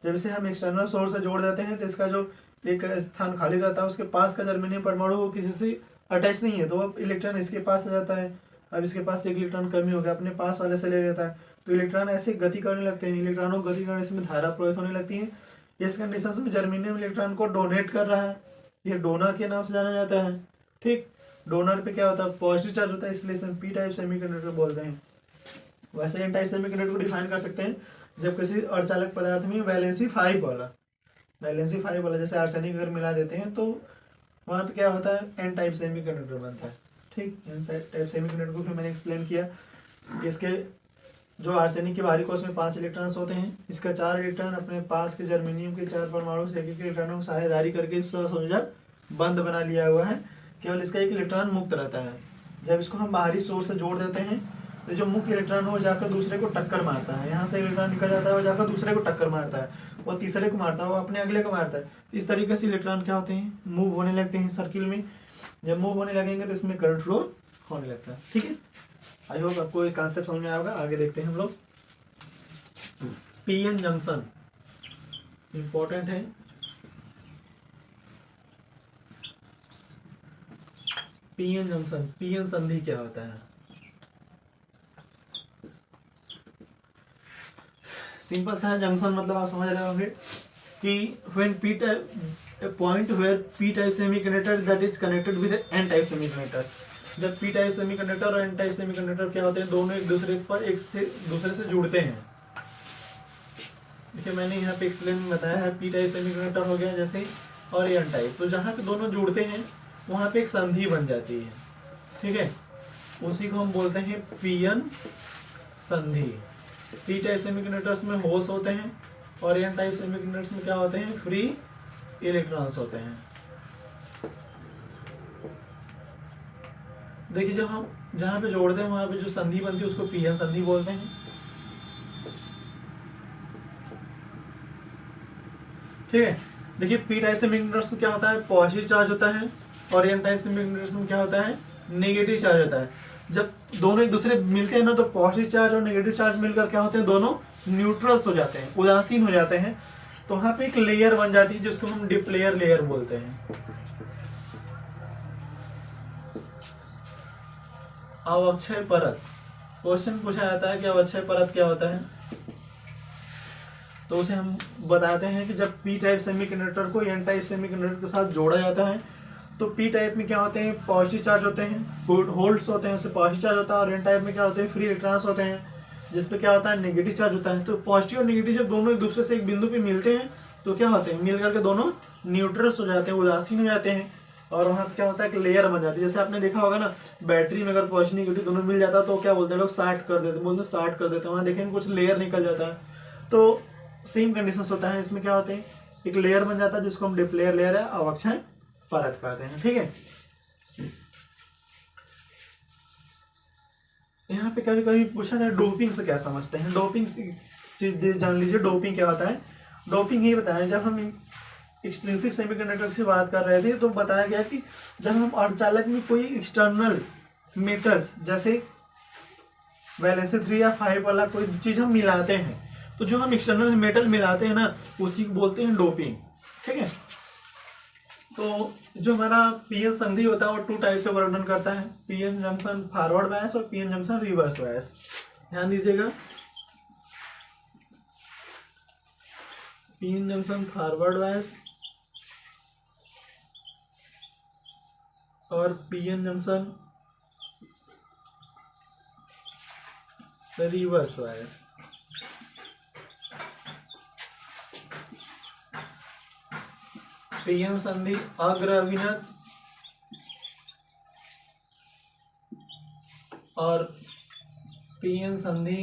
जब इसे हम एक्सटर्नल सोर्स से जोड़ देते हैं तो इसका जो एक स्थान खाली रहता है, उसके पास का जर्मेनियम परमाणु वो किसी से अटैच नहीं है, तो अब इलेक्ट्रॉन इसके पास आ जाता है। अब इसके पास एक इलेक्ट्रॉन कमी हो गया, अपने पास वाले से ले लेता है, तो इलेक्ट्रॉन ऐसे गति करने लगते हैं। इलेक्ट्रॉनों को गति करने से धारा प्रवाहित होने लगती है। इस कंडीशन में जर्मेनियम इलेक्ट्रॉन को डोनेट कर रहा है, यह डोनर के नाम से जाना जाता है, ठीक। डोनर पे क्या होता है, पॉजिटिव चार्ज होता है, इसलिए इसे पी टाइप सेमीकंडक्टर बोलते हैं। वैसे एन टाइप सेमीकंडक्टर को डिफाइन कर सकते हैं जब किसी अर्धचालक पदार्थ में वैलेंसी 5 वाला जैसे आर्सेनिक अगर मिला देते हैं तो वहाँ पे क्या होता है, एन टाइप सेमीकंडक्टर बनता है, ठीक। एन टाइप सेमीकंडक्टर को फिर मैंने एक्सप्लेन किया। इसके जो आर्सेनिक के बाहरी कोश में 5 इलेक्ट्रॉन्स होते हैं, इसका 4 इलेक्ट्रॉन अपने पास के जर्मेनियम के 4 परमाणु से एक इलेक्ट्रॉनों को साझेदारी करके संयोजक बंद बना लिया हुआ है। केवल इसका एक इलेक्ट्रॉन मुक्त रहता है। जब इसको हम बाहरी सोर्स से जोड़ देते हैं तो जो मुक्त इलेक्ट्रॉन हो जाकर दूसरे को टक्कर मारता है, यहाँ से इलेक्ट्रॉन निकल जाता है, वो जाकर दूसरे को टक्कर मारता है, वो तीसरे को मारता है, वो अपने अगले को मारता है। इस तरीके से इलेक्ट्रॉन क्या होते हैं, मूव होने लगते हैं सर्किल में। जब मूव होने लगेंगे तो इसमें करंट फ्लो होने लगता है, ठीक है। आई होप आपको एक कॉन्सेप्ट समझ में आएगा। आगे देखते हैं हम लोग। पीएन जंक्शन इंपॉर्टेंट है। पीएन जंक्शन, पीएन संधि क्या होता है, सिंपल सा है। जंक्शन मतलब आप समझ रहे होंगे कि when P type a point where p type semiconductor that is connected with n type semiconductor। जब p टाइप सेमीकंडक्टर और n टाइप सेमीकंडक्टर क्या होते हैं, दोनों एक दूसरे पर एक से दूसरे से जुड़ते हैं। देखिए मैंने यहाँ पे एक्सप्लेन बताया है, p टाइप सेमीकंडक्टर हो गया जैसे और n टाइप, तो जहाँ पे दोनों जुड़ते हैं वहाँ पे एक संधि बन जाती है, ठीक है। उसी को हम बोलते हैं पीएन संधि। p टाइप सेमीकंडक्टर्स में होल्स होते हैं और n टाइप सेमीकंडक्टर्स में क्या होते हैं, फ्री इलेक्ट्रॉन्स होते हैं। देखिए जब हम जहाँ पे जोड़ते हैं वहां पे जो संधि बनती है उसको पीएन संधि बोलते हैं। ठीक है। देखिए पी टाइप सेमीकंडक्टर्स में क्या होता है, पॉजिटिव चार्ज होता है, और एन टाइप सेमीकंडक्टर्स में क्या होता है, नेगेटिव चार्ज होता है। जब दोनों एक दूसरे मिलते हैं ना, तो पॉजिटिव चार्ज और नेगेटिव चार्ज मिलकर क्या होते हैं, दोनों न्यूट्रल्स हो जाते हैं, उदासीन हो जाते हैं। तो वहां पे एक लेयर बन जाती है जिसको हम डिप्लेयर लेयर बोलते हैं। अवक्षय परत, क्वेश्चन पूछा जाता है कि अवक्षय परत क्या होता है, तो उसे हम बताते हैं कि जब पी टाइप सेमीकंडक्टर को एन टाइप सेमीकंडक्टर के साथ जोड़ा जाता है, तो पी टाइप में क्या होते हैं, पॉजिटिव चार्ज होते हैं, होल्ड्स होते हैं, उससे पॉजिटिव चार्ज होता है, और एन टाइप में क्या होते हैं, फ्री इलेक्ट्रॉन्स होते हैं, जिसपे क्या होता है, नेगेटिव चार्ज होता है। तो पॉजिटिव और नेगेटिव जब दोनों एक दूसरे से एक बिंदु पे मिलते हैं, तो क्या होते हैं, मिल करके दोनों न्यूट्रल्स हो जाते हैं, उदासीन हो जाते हैं, और वहाँ क्या होता है, एक लेयर बन जाती है। जैसे आपने देखा होगा ना, बैटरी में अगर पॉजिटिव नेगेटिव दोनों मिल जाता है तो क्या बोलते हैं लोग, शार्ट कर देते हैं, बोलते हैं शार्ट कर देते हैं, वहाँ देखेंगे कुछ लेयर निकल जाता है। तो सेम कंडीशन होता है, इसमें क्या होते हैं, एक लेयर बन जाता है जिसको हम डिप्लेयर लेयर है अवक्षय परत कहते हैं। ठीक है। यहाँ पे कभी कभी पूछा था डोपिंग से क्या समझते हैं, डोपिंग चीज जान लीजिए, डोपिंग क्या होता है। डोपिंग ये बताया, जब हम एक्सट्रिंसिक सेमीकंडक्टर से बात कर रहे थे तो बताया गया कि जब हम अर्धचालक में कोई एक्सटर्नल मेटल्स जैसे वैलेंसी 3 या 5 वाला कोई चीज हम मिलाते हैं, तो जो हम एक्सटर्नल मेटल मिलाते हैं ना, उसी को बोलते हैं डोपिंग। ठीक है। तो जो हमारा पीएन संधि होता है वो 2 टाइप से वर्णन करता है, पीएन जंक्शन फॉरवर्ड बायस और पीएन जंक्शन रिवर्स बायस। ध्यान दीजिएगा, पीएन जंक्शन फॉरवर्ड बायस और PN junction reverse bias. PN संधि अग्र अभिनत और पीएन संधि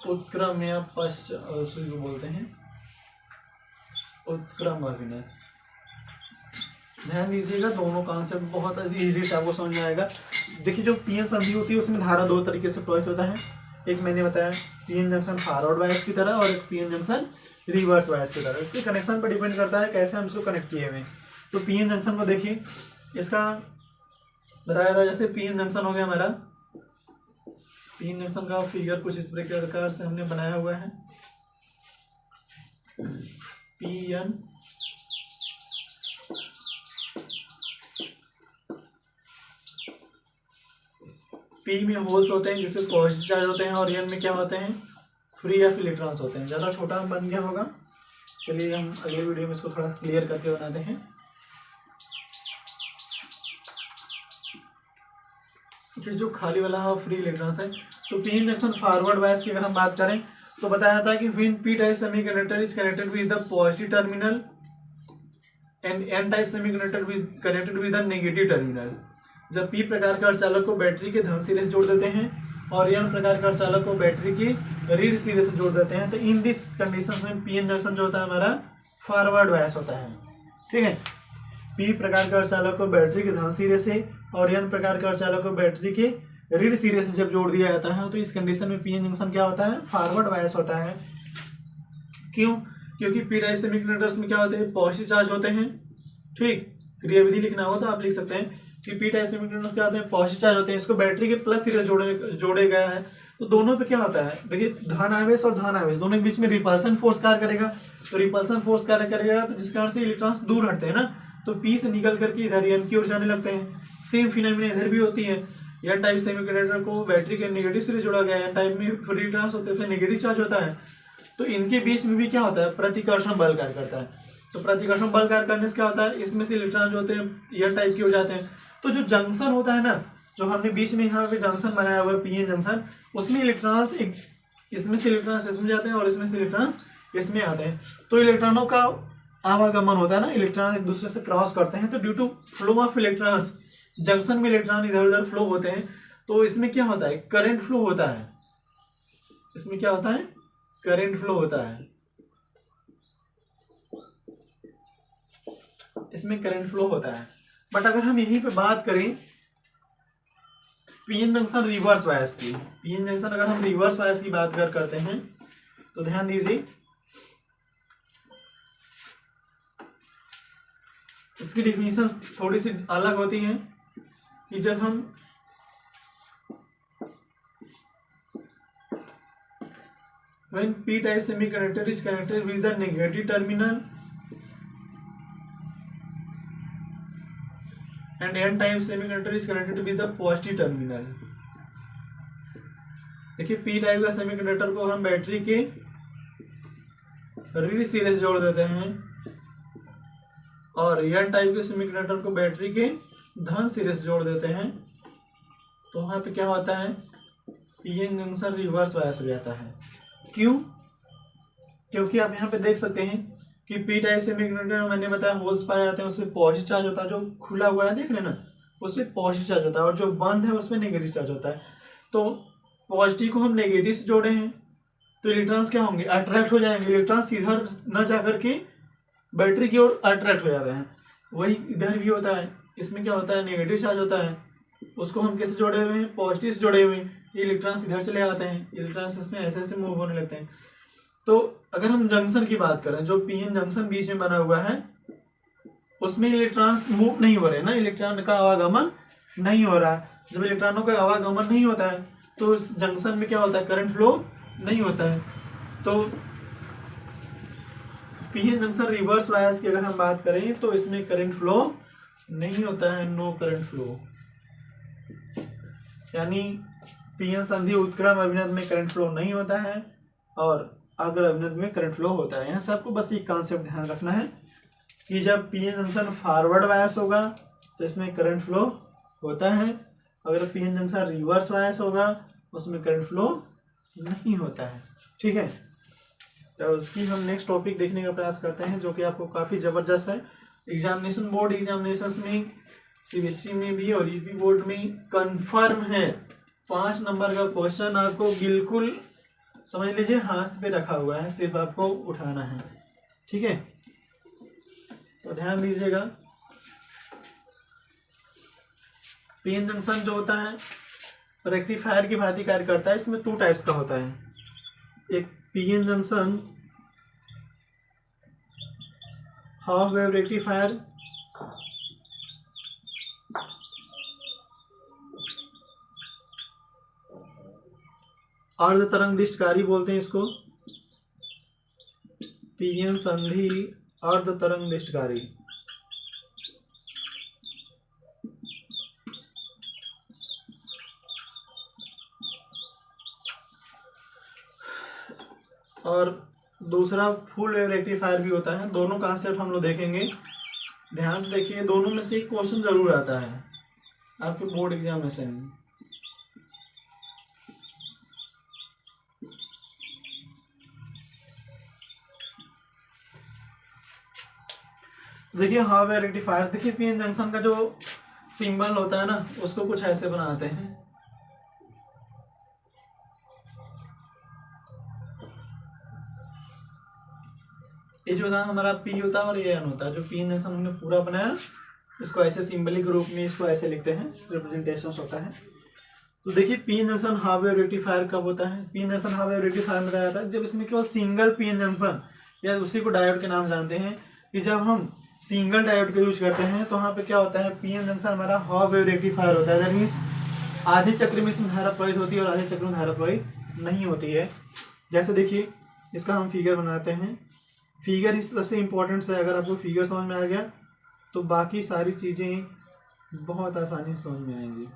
उत्क्रम या पश्च बोलते हैं उत्क्रम अभिनत। ध्यान दीजिएगा, दोनों कॉन्सेप्ट बहुत इजीली से आपको समझ में आएगा। देखिए जो पीएन संधि होती है उसमें धारा 2 तरीके से प्रभावित होता है, एक मैंने बताया पीएन जंक्शन फॉरवर्ड बायस की तरह और एक पीएन जंक्शन रिवर्स बायस की तरह। इसके कनेक्शन पर डिपेंड करता है कैसे हम इसको कनेक्ट किए हुए। तो पीएन जंक्शन को देखिए, इसका बताया था जैसे पीएन जंक्शन हो गया हमारा, पीएन जंक्शन का फिगर कुछ इस प्रकार से हमने बनाया हुआ है। पीएन पी में होल्स होते हैं जिसमें पॉजिटिव चार्ज होते हैं, और एन में क्या होते हैं, फ्री ऑफ इलेक्ट्रॉन्स होते हैं। ज़्यादा छोटा बन गया होगा, चलिए हम अगले वीडियो में इसको थोड़ा क्लियर करके बनाते हैं। जो खाली वाला है फ्री इलेक्ट्रॉन्स है। तो पीएन जंक्शन फॉरवर्ड बायस की अगर हम बात करें तो बताया था कि when P type semiconductor is connected with the positive terminal and N type semiconductor is connected with the negative terminal. जब पी प्रकार के अर्धचालक को बैटरी के धन सिरे से जोड़ देते हैं और एन प्रकार के अर्धचालक को बैटरी के ऋण सिरे से जोड़ देते हैं, तो इन दिस कंडीशन में पीएन जंक्शन जो होता है हमारा फॉरवर्ड बायस होता है। ठीक है। पी प्रकार के अर्धचालक को बैटरी के धन सिरे से और एन प्रकार के अर्धचालक को बैटरी के ऋण सिरे से जब जोड़ दिया जाता है, तो इस कंडीशन में पीएन जंक्शन क्या होता है, फॉरवर्ड बायस होता है। क्यों? क्योंकि पी टाइप सेमीकंडक्टर्स में क्या होते हैं, पॉजिटिव चार्ज होते हैं। ठीक, क्रियाविधि लिखना हो तो आप लिख सकते हैं कि पी टाइप सेमीकंडक्टर क्या होते हैं, पॉजिटिव चार्ज होते हैं, इसको बैटरी के प्लस सिरे जोड़े गया है। तो दोनों पे क्या होता है, देखिए धन आवेश और धन आवेश दोनों के बीच में रिपल्सन फोर्स कार्य करेगा। तो रिपल्सन फोर्स कार्य करेगा तो जिस कारण से इलेक्ट्रॉन्स दूर हटते हैं ना, तो पी से निकल करके इधर एन की ओर जाने लगते हैं। सेम फिनोमेना इधर भी होती है। एन टाइप सेमीकंडक्टर को बैटरी के नेगेटिव सिरे जोड़ा गया है, एन टाइप में फ्री इलेक्ट्रॉन्स होते हैं, नेगेटिव चार्ज होता है। तो इनके बीच में भी क्या होता है, प्रतिकर्षण बल कार्य करता है। तो प्रतिकर्षण बल कार्य करने से क्या होता है, इसमें से इलेक्ट्रॉन जो होते हैं एन टाइप की हो जाते हैं। तो जो जंक्शन होता है ना, जो हमने बीच में यहाँ पे जंक्शन बनाया हुआ है पीएन जंक्शन, उसमें इलेक्ट्रॉन्स इसमें से इलेक्ट्रॉन्स इसमें जाते हैं और इसमें से इलेक्ट्रॉन्स इसमें आते हैं। तो इलेक्ट्रॉनों का आवागमन होता है ना, इलेक्ट्रॉन एक दूसरे से क्रॉस करते हैं। तो due to flow of electrons, junction में इलेक्ट्रॉन इधर उधर फ्लो होते हैं, तो इसमें क्या होता है, करंट फ्लो होता है। इसमें क्या होता है, करंट फ्लो होता है। इसमें करंट फ्लो होता है। बट अगर हम यहीं पे बात करें पीएन जंक्शन रिवर्स बायस की, पीएन जंक्शन अगर हम रिवर्स बायस की बात करते हैं तो ध्यान दीजिए, इसकी डिफिनीशन थोड़ी सी अलग होती है कि जब हम when p type semiconductor is connected with the negative terminal and n type semiconductor is connected with the positive terminal। देखिए p टाइप का सेमीकंडक्टर को हम बैटरी के ऋण सिरे से जोड़ देते हैं और n टाइप के सेमीकंडक्टर को बैटरी के धन सिरे से जोड़ देते हैं, तो वहां पे क्या होता है, पीएन जंक्शन रिवर्स बायस हो जाता है। क्यों? क्योंकि आप यहाँ पे देख सकते हैं कि पी टाइप सेमीकंडक्टर मैंने बताया होल्स पाए जाते हैं, उसमें पॉजिटिव चार्ज होता है, जो खुला हुआ है देख रहे हैं ना उसमें पॉजिटिव चार्ज होता है, और जो बंद है उसमें नेगेटिव चार्ज होता है। तो पॉजिटिव को हम नेगेटिव से जोड़े हैं तो इलेक्ट्रॉन्स क्या होंगे, अट्रैक्ट हो जाएंगे। इलेक्ट्रॉन्स इधर न जाकर के बैटरी की ओर अट्रैक्ट हो जाते हैं। वही इधर भी होता है, इसमें क्या होता है, नेगेटिव चार्ज होता है, उसको हम कैसे जोड़े हुए हैं, पॉजिटिव से जोड़े हुए हैं। इलेक्ट्रॉन्स इधर चले आते हैं, इलेक्ट्रॉन्स इसमें ऐसे ऐसे मूव होने लगते हैं। तो अगर हम जंक्शन की बात करें, जो पीएन जंक्शन बीच में बना हुआ है उसमें इलेक्ट्रॉन्स मूव नहीं हो रहे ना, इलेक्ट्रॉन का आवागमन नहीं हो रहा है। जब इलेक्ट्रॉनों का आवागमन नहीं होता है तो इस जंक्शन में क्या होता है, करंट फ्लो नहीं होता है। तो पीएन जंक्शन रिवर्स बायस की अगर हम बात करें तो इसमें करंट फ्लो नहीं होता है, नो करंट फ्लो। यानी पीएन संधि उत्क्रम अभिनत में करंट फ्लो नहीं होता है और अग्र अभिनत में करंट फ्लो होता है। यहाँ से आपको बस एक कॉन्सेप्ट ध्यान रखना है कि जब पीएन जंक्शन फॉरवर्ड बायस होगा तो इसमें करंट फ्लो होता है, अगर पीएन जंक्शन रिवर्स बायस होगा उसमें करंट फ्लो नहीं होता है। ठीक है, तो उसकी हम नेक्स्ट टॉपिक देखने का प्रयास करते हैं जो कि आपको काफ़ी ज़बरदस्त है। एग्जामिनेशन बोर्ड एग्जामिनेशन में सीबीएसई में भी और यूपी बोर्ड में कंफर्म है 5 नंबर का क्वेश्चन आपको बिल्कुल समझ लीजिए हाथ पे रखा हुआ है, सिर्फ आपको उठाना है। ठीक है, तो ध्यान दीजिएगा। पीएन जंक्शन जो होता है रेक्टिफायर की भांति कार्य करता है। इसमें 2 टाइप्स का होता है, एक PN junction half wave rectifier अर्ध तरंग दिष्टकारी बोलते हैं इसको, पीएन संधि अर्ध तरंग दिष्टकारी। और दूसरा फुल वेव रेक्टिफायर भी होता है। दोनों कॉन्सेप्ट हम लोग देखेंगे, ध्यान से देखिए। दोनों में से एक क्वेश्चन जरूर आता है आपके बोर्ड एग्जामिनेशन में। देखिए हाफ वेव रेक्टिफायर, देखिए पीएन जंक्शन का जो सिंबल होता है ना उसको कुछ ऐसे बनाते हैं। ये जो था हमारा पी होता है और ये एन होता है। जो पीएन जंक्शन हमने पूरा बनाया इसको ऐसे सिंबलिक रूप में इसको ऐसे लिखते हैं, रिप्रेजेंटेशन होता है। तो देखिए PN junction half wave rectifier कब होता है, PN junction half wave rectifier में बताया था जब इसमें केवल सिंगल पीएन जंक्शन या उसी को डायोड के नाम जानते हैं कि जब हम सिंगल डायोड का यूज करते हैं तो वहाँ पे क्या होता है, पीएन जंक्शन हमारा हाफ वेव रेक्टिफायर होता है। दैट मीन्स आधे चक्र में इसमें धारा प्रवाहित होती है और आधे चक्र में धारा प्रवाहित नहीं होती है। जैसे देखिए इसका हम फिगर बनाते हैं, फिगर ही सबसे इम्पोर्टेंट है। अगर आपको फिगर समझ में आ गया तो बाकी सारी चीज़ें बहुत आसानी से समझ में आएंगी।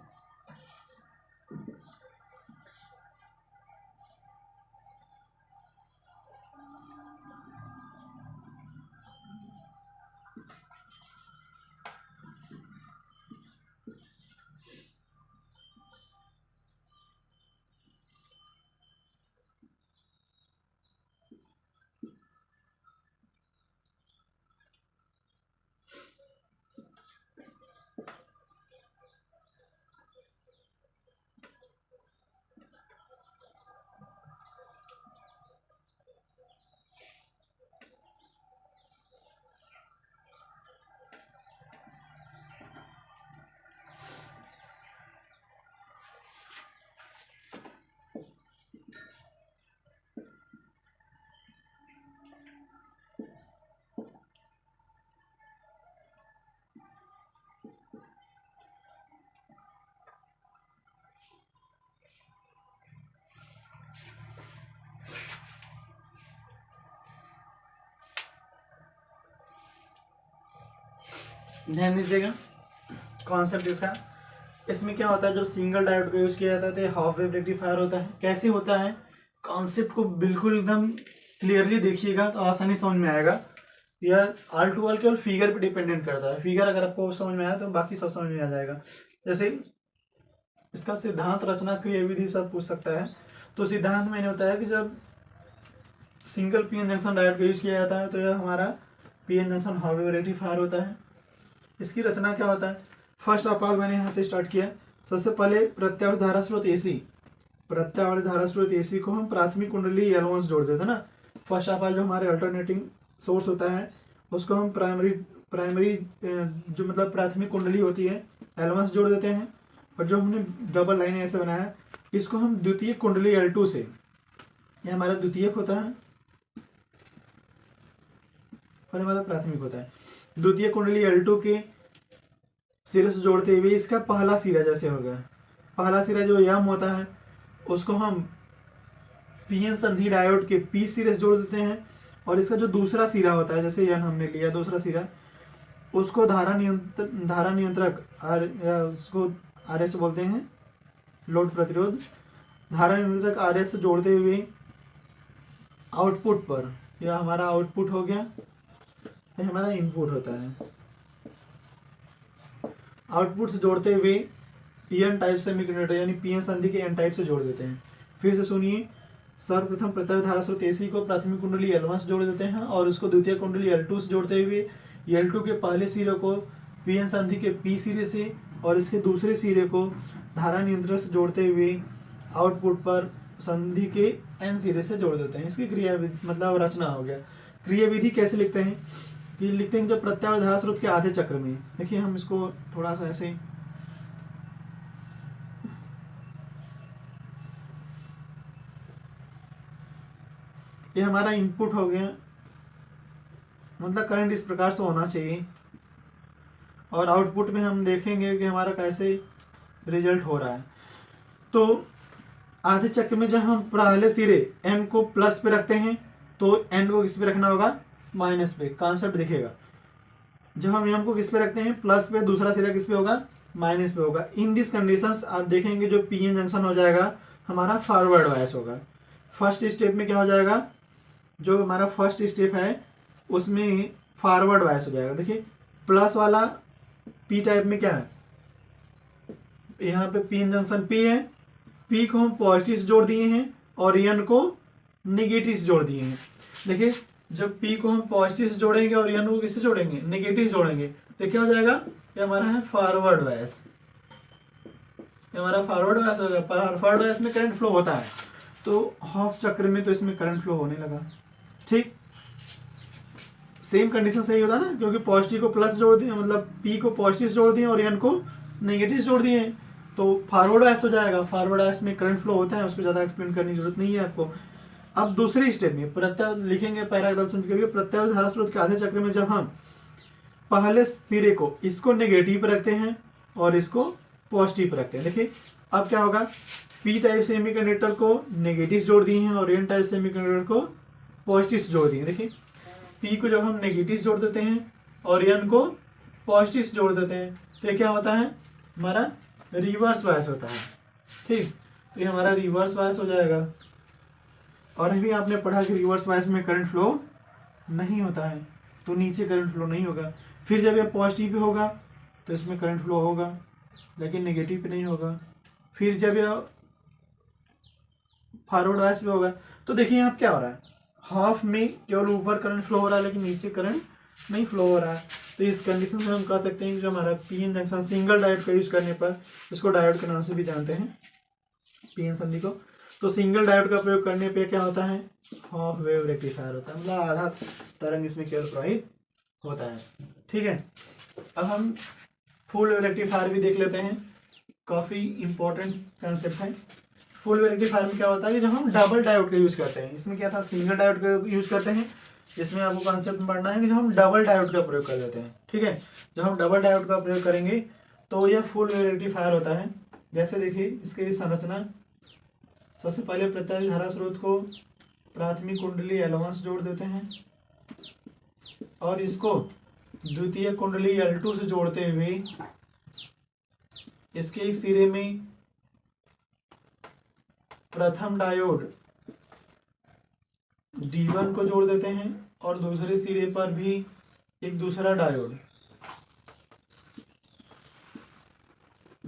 ध्यान दीजिएगा कॉन्सेप्ट इसका। इसमें क्या होता है, जब सिंगल डायोड का यूज किया जाता है तो हाफ वेव रेक्टिफायर होता है। कैसे होता है, कॉन्सेप्ट को बिल्कुल एकदम क्लियरली देखिएगा तो आसानी समझ में आएगा। यह आल टू आल केवल फिगर पे डिपेंडेंट करता है। फिगर अगर आपको समझ में आया तो बाकी सब समझ में आ जाएगा। जैसे इसका सिद्धांत, रचना, क्रियाविधि सब पूछ सकता है। तो सिद्धांत मैंने बताया कि जब सिंगल पीएन जंक्शन डायोड का यूज किया जाता है तो यह हमारा PN junction half wave rectifier होता है। इसकी रचना क्या होता है, फर्स्ट ऑफ ऑल मैंने यहाँ से स्टार्ट किया। सबसे पहले प्रत्यावर्त धारा स्रोत एसी, प्रत्यावर्त धारा स्रोत एसी को हम प्राथमिक कुंडली L1 जोड़ देते हैं ना। फर्स्ट ऑफ ऑल जो हमारे अल्टरनेटिंग सोर्स होता है उसको हम प्राइमरी जो मतलब प्राथमिक कुंडली होती है L1 जोड़ देते हैं। और जो हमने डबल लाइन ऐसे बनाया इसको हम द्वितीय कुंडली L2 से, ये हमारा द्वितीयक होता है और हमारा प्राथमिक होता है। द्वितीय कुंडली L2 के सिरे से जोड़ते हुए इसका पहला सिरा जैसे हो गया, पहला सिरा जो यम होता है उसको हम पीएन संधि डायोड के पी सिरे से जोड़ देते हैं। और इसका जो दूसरा सिरा होता है, जैसे यन हमने लिया दूसरा सिरा, उसको धारा नियंत्रक आर, या उसको RH बोलते हैं, लोड प्रतिरोध, धारा नियंत्रक RH से जोड़ते हुए आउटपुट पर, यह हमारा आउटपुट हो गया, यह हमारा इनपुट होता है। आउटपुट से जोड़ते हुए पीएन टाइप सेमीकंडक्टर यानी पीएन संधि के एन टाइप से जोड़ देते हैं। फिर से सुनिए, सर्वप्रथम प्रत्यावर्त धारा स्रोत एसी को प्राथमिक कुंडली L1 से जोड़ देते हैं और उसको द्वितीय कुंडली L2 से जोड़ते हुए L2 के पहले सिरे को पीएन संधि के पी सिरे से और इसके दूसरे सिरे को धारा नियंत्रक से जोड़ते हुए आउटपुट पर संधि के एन सिरे से जोड़ देते हैं। इसकी क्रिया मतलब रचना हो गया। क्रियाविधि कैसे लिखते हैं कि लिखते हैं जब प्रत्यावर्त धारा स्रोत के आधे चक्र में, देखिए हम इसको थोड़ा सा ऐसे, ये हमारा इनपुट हो गया, मतलब करंट इस प्रकार से होना चाहिए और आउटपुट में हम देखेंगे कि हमारा कैसे रिजल्ट हो रहा है। तो आधे चक्र में जब हम पहले सिरे m को प्लस पे रखते हैं तो n को किस पे रखना होगा, माइनस पे। कॉन्सेप्ट दिखेगा, जब हम m को किस पे रखते हैं, प्लस पे, दूसरा सिरा किस पे होगा, माइनस पे होगा। इन दिस कंडीशंस आप देखेंगे जो पीएन जंक्शन हो जाएगा हमारा फॉरवर्ड बायस होगा। फर्स्ट स्टेप में क्या हो जाएगा, जो हमारा फर्स्ट स्टेप है उसमें फॉरवर्ड बायस हो जाएगा। देखिए प्लस वाला पी टाइप में क्या है, यहाँ पे पीएन जंक्शन पी है, पी को हम पॉजिटिव से जोड़ दिए हैं और एन को नेगेटिव से जोड़ दिए हैं। देखिए जब पी को हम पॉजिटिव से जोड़ेंगे और एन को किससे जोड़ेंगे, नेगेटिव जोड़ेंगे, तो क्या हो जाएगा, ये हमारा है फॉरवर्ड बायस, ये हमारा फॉरवर्ड बायस हो गया। फॉरवर्ड बायस में करंट फ्लो होता है, तो हाफ चक्र में तो इसमें करंट फ्लो होने लगा। ठीक, सेम कंडीशन सही होता ना, क्योंकि पॉजिटिव को प्लस जोड़ दिए, मतलब पी को पॉजिटिव जोड़ दिए और एन को नेगेटिव जोड़ दिए, तो फॉरवर्ड बायस हो जाएगा। फॉरवर्ड बायस में करंट फ्लो होता है, उसको ज़्यादा एक्सप्लेन करने की जरूरत नहीं है आपको। अब दूसरे स्टेप में प्रत्यावर्त लिखेंगे, पैराग्राफ चेंज करके, प्रत्यावर्त धारा स्रोत के आधे चक्र में जब हम पहले सिरे को इसको नेगेटिव पर रखते हैं और इसको पॉजिटिव पर रखते हैं। देखिए अब क्या होगा, पी टाइप सेमीकंडक्टर को नेगेटिव जोड़ दिए हैं और एन टाइप सेमीकंडक्टर को पॉजिटिव जोड़ दिए। देखिए पी को जब हम नेगेटिव जोड़ देते हैं और एन को पॉजिटिव जोड़ देते हैं तो क्या होता है, हमारा रिवर्स बायस होता है। ठीक, तो ये हमारा रिवर्स बायस हो जाएगा। और अभी आपने पढ़ा कि रिवर्स बायस में करंट फ्लो नहीं होता है, तो नीचे करंट फ्लो नहीं होगा। फिर जब ये पॉजिटिव पे होगा तो इसमें करंट फ्लो होगा, लेकिन नेगेटिव पे नहीं होगा। फिर जब यह फॉरवर्ड बायस पे होगा तो देखिए यहाँ क्या हो रहा है, हाफ में केवल ऊपर करंट फ्लो हो रहा है लेकिन नीचे करंट नहीं फ्लो हो रहा है। तो इस कंडीशन में हम कह सकते हैं कि जो हमारा पीएन जंक्शन सिंगल डायोड का यूज करने पर, इसको डायोड के नाम से भी जानते हैं पीएन संधि को, तो सिंगल डायोड का प्रयोग करने पे क्या होता है, हाफ वेव रेक्टिफायर होता है, मतलब आधा तरंग इसमें केवल प्रवाहित होता है। ठीक है, अब हम फुल वेव रेक्टिफायर भी देख लेते हैं, काफ़ी इंपॉर्टेंट कंसेप्ट है। फुल वेव रेक्टिफायर में क्या होता है कि जब हम डबल डायोड का यूज करते हैं, इसमें क्या था, सिंगल डायोड का यूज करते हैं, इसमें आपको कॉन्सेप्ट पढ़ना है कि जब हम डबल डायोड का प्रयोग कर लेते हैं। ठीक है, जब हम डबल डायोड का प्रयोग करेंगे तो यह फुल वेव रेक्टिफायर होता है। जैसे देखिए इसकी संरचना, सबसे पहले प्रत्यावर्त धारा स्रोत को प्राथमिक कुंडली L1 से जोड़ देते हैं और इसको द्वितीय कुंडली L2 से जोड़ते हुए इसके एक सिरे में प्रथम डायोड D1 को जोड़ देते हैं और दूसरे सिरे पर भी एक दूसरा डायोड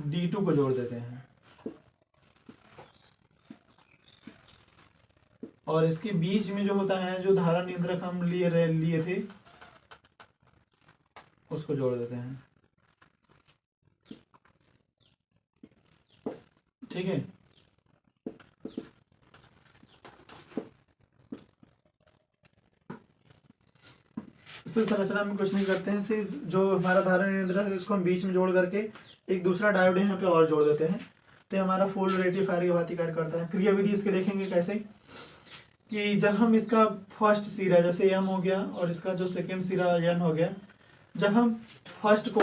D2 को जोड़ देते हैं और इसके बीच में जो होता है, जो धारा नियंत्रक हम लिए थे, उसको जोड़ देते हैं। ठीक है, इससे संरचना में कुछ नहीं करते हैं, सिर्फ जो हमारा धारा नियंत्रक है उसको हम बीच में जोड़ करके एक दूसरा डायोड यहाँ पे और जोड़ देते हैं, तो हमारा फुल रेक्टिफायर की भांति कार्य करता है। क्रियाविधि इसके देखेंगे कैसे कि जब हम इसका फर्स्ट सिरा जैसे m हो गया और इसका जो सेकंड सिरा n हो गया, जब हम फर्स्ट को,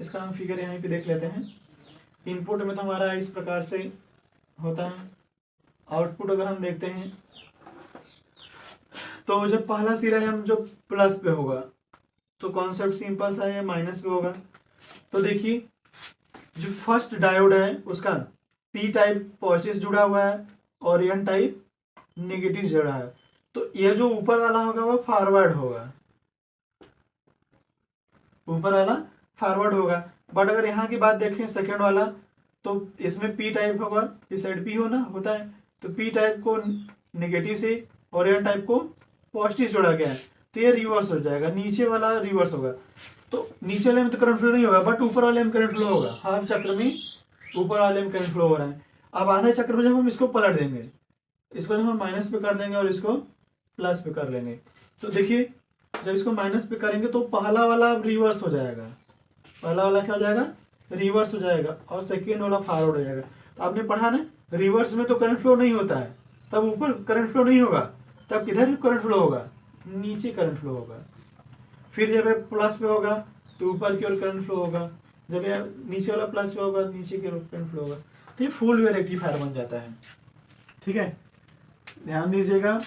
इसका हम फिगर यहाँ पे देख लेते हैं। इनपुट में तो हमारा इस प्रकार से होता है, आउटपुट अगर हम देखते हैं तो जब पहला सिरा m जो प्लस पे होगा तो कॉन्सेप्ट सिंपल सा है, माइनस पे होगा। तो देखिए जो फर्स्ट डायोड है उसका p टाइप पॉजिटिव जुड़ा हुआ है और n टाइप नेगेटिव जुड़ा है, तो ये जो ऊपर वाला होगा वो फॉरवर्ड होगा, ऊपर वाला फॉरवर्ड होगा। बट अगर यहाँ की बात देखें सेकंड वाला, तो इसमें p टाइप होगा, इस साइड p होता है, तो p टाइप को नेगेटिव से और n टाइप को पॉजिटिव जोड़ा गया है, तो ये रिवर्स हो जाएगा, नीचे वाला रिवर्स होगा। तो नीचे वाले में तो करंट फ्लो नहीं होगा, बट ऊपर वाले में करंट फ्लो होगा। हाफ चक्र में ऊपर वाले में करंट फ्लो हो रहा है। अब आधा चक्र में जब हम इसको पलट देंगे, इसको जब हम माइनस पे कर देंगे और इसको प्लस पे कर लेंगे, तो देखिए जब इसको माइनस पे करेंगे तो पहला वाला रिवर्स हो जाएगा, पहला वाला क्या हो जाएगा, रिवर्स हो जाएगा, और सेकेंड वाला फॉरवर्ड हो जाएगा। तो आपने पढ़ा ना, रिवर्स में तो करंट फ्लो नहीं होता है, तब ऊपर करंट फ्लो नहीं होगा, तब किधर करंट फ्लो होगा, नीचे करंट फ्लो होगा। फिर जब प्लस पे होगा तो ऊपर की ओर करंट फ्लो होगा, जब नीचे वाला प्लस पे होगा नीचे की ओर करंट फ्लो होगा। तो ये फुल वेव रेक्टिफायर बन जाता है। ठीक है, ध्यान दीजिएगा,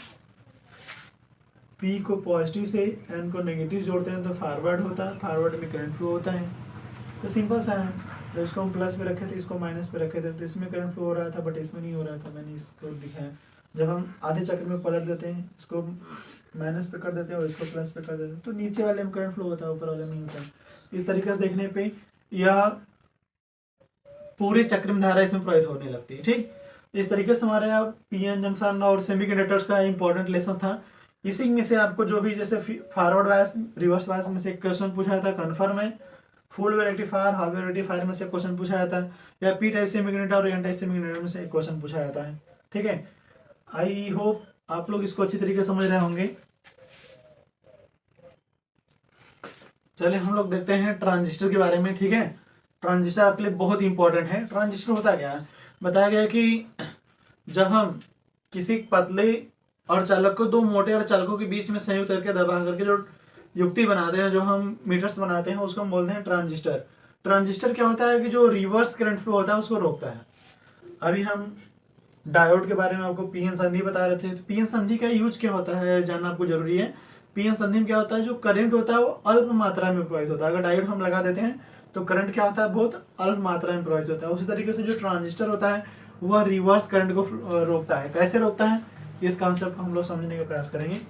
P को पॉजिटिव से N को नेगेटिव जोड़ते हैं तो फॉरवर्ड होता है, फॉरवर्ड में करंट फ्लो होता है। तो सिंपल सा है, जब इसको हम प्लस में रखे थे, इसको माइनस पे रखे थे, तो इसमें करंट फ्लो हो रहा था बट इसमें नहीं हो रहा था, मैंने इसको दिखाया। जब हम आधे चक्र में पलट देते हैं, इसको माइनस पे कर देते हैं और इसको प्लस पे कर देते हैं, तो नीचे वाले में करंट फ्लो होता है, ऊपर वाले में नहीं होता है। इस तरीके से देखने पे यह पूरे चक्र में धारा इसमें प्रवाहित होने लगती है। ठीक, इस तरीके से हमारे यहाँ पीएन जंक्शन और सेमीकंडक्टर्स का इंपॉर्टेंट लेसन था। इसी में से आपको जो भी जैसे फॉरवर्ड बायस, रिवर्स बायस में से एक क्वेश्चन पूछा था, कन्फर्म है, full wave rectifier, half wave rectifier में से क्वेश्चन पूछा जाता है, या पी टाइप सेमीकंडक्टर और एन टाइप सेमीकंडक्टर में से एक क्वेश्चन पूछा जाता है। ठीक है, आई होप आप लोग इसको अच्छी तरीके से समझ रहे होंगे। चलिए हम लोग देखते हैं ट्रांजिस्टर के बारे में। ठीक है, ट्रांजिस्टर आपके लिए बहुत इंपॉर्टेंट है। ट्रांजिस्टर होता क्या है, बताया गया कि जब हम किसी पतले अर्धचालक को दो मोटे अर्धचालकों के बीच में संयुक्त करके दबा करके जो युक्ति बनाते हैं, जो हम मीटर्स बनाते हैं, उसको हम बोलते हैं ट्रांजिस्टर। ट्रांजिस्टर क्या होता है कि जो रिवर्स करंट फ्लो होता है उसको रोकता है। अभी हम डायोड के बारे में आपको पीएन संधि बता रहे थे, तो पीएन संधि का यूज क्या होता है जानना आपको जरूरी है। पीएन संधि में क्या होता है, जो करंट होता है वो अल्प मात्रा में प्रवाहित होता है। अगर डायोड हम लगा देते हैं तो करंट क्या होता है, बहुत अल्प मात्रा में प्रवाहित होता है। उसी तरीके से जो ट्रांजिस्टर होता है वह रिवर्स करंट को रोकता है। कैसे रोकता है, इस कॉन्सेप्ट को हम लोग समझने का प्रयास करेंगे।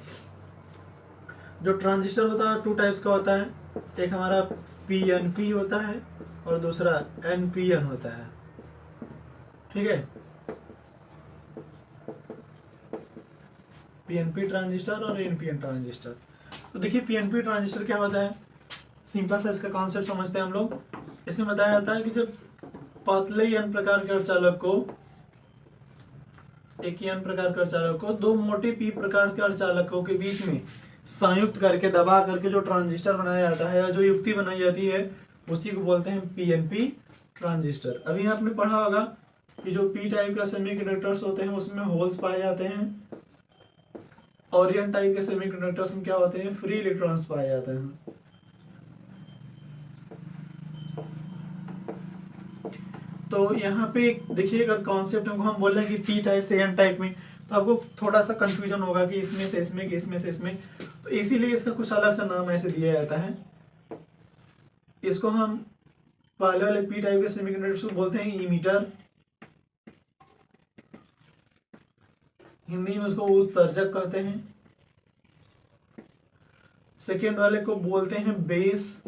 जो ट्रांजिस्टर होता है 2 टाइप्स का होता है, एक हमारा पीएनपी होता है और दूसरा एनपीएन होता है। ठीक है, पीएनपी ट्रांजिस्टर और एनपीएन ट्रांजिस्टर। तो देखिए पीएनपी ट्रांजिस्टर क्या होता है, सिंपल सा इसका कॉन्सेप्ट समझते हैं हम लोग। इसमें बताया जाता है कि जब पतले एन प्रकार के अर्धचालक को, एक एन प्रकार के अर्धचालक को दो मोटे पी प्रकार के अर्धचालकों के बीच में संयुक्त करके दबा करके जो ट्रांजिस्टर बनाया जाता है, जो युक्ति बनाई जाती है, उसी को बोलते हैं पीएनपी ट्रांजिस्टर। अभी आपने पढ़ा होगा कि जो पी टाइप का सेमीकंडक्टर्स होते हैं उसमें होल्स पाए जाते हैं, और एन टाइप के सेमीकंडक्टर्स में क्या होते हैं, फ्री इलेक्ट्रॉन्स पाए जाते हैं। तो यहाँ पे देखिए अगर कॉन्सेप्ट को हम बोल रहे हैं कि पी टाइप से एन टाइप में, तो आपको थोड़ा सा कंफ्यूजन होगा कि इसमें से इसमें, कि इसमें से इसमें, तो इसीलिए इसका कुछ अलग सा नाम ऐसे दिया जाता है। इसको हम पहले वाले पी टाइप के सेमीकंडक्टर्स को बोलते हैं इमीटर, हिंदी में उसको उत्सर्जक कहते हैं। सेकेंड वाले को बोलते हैं बेस,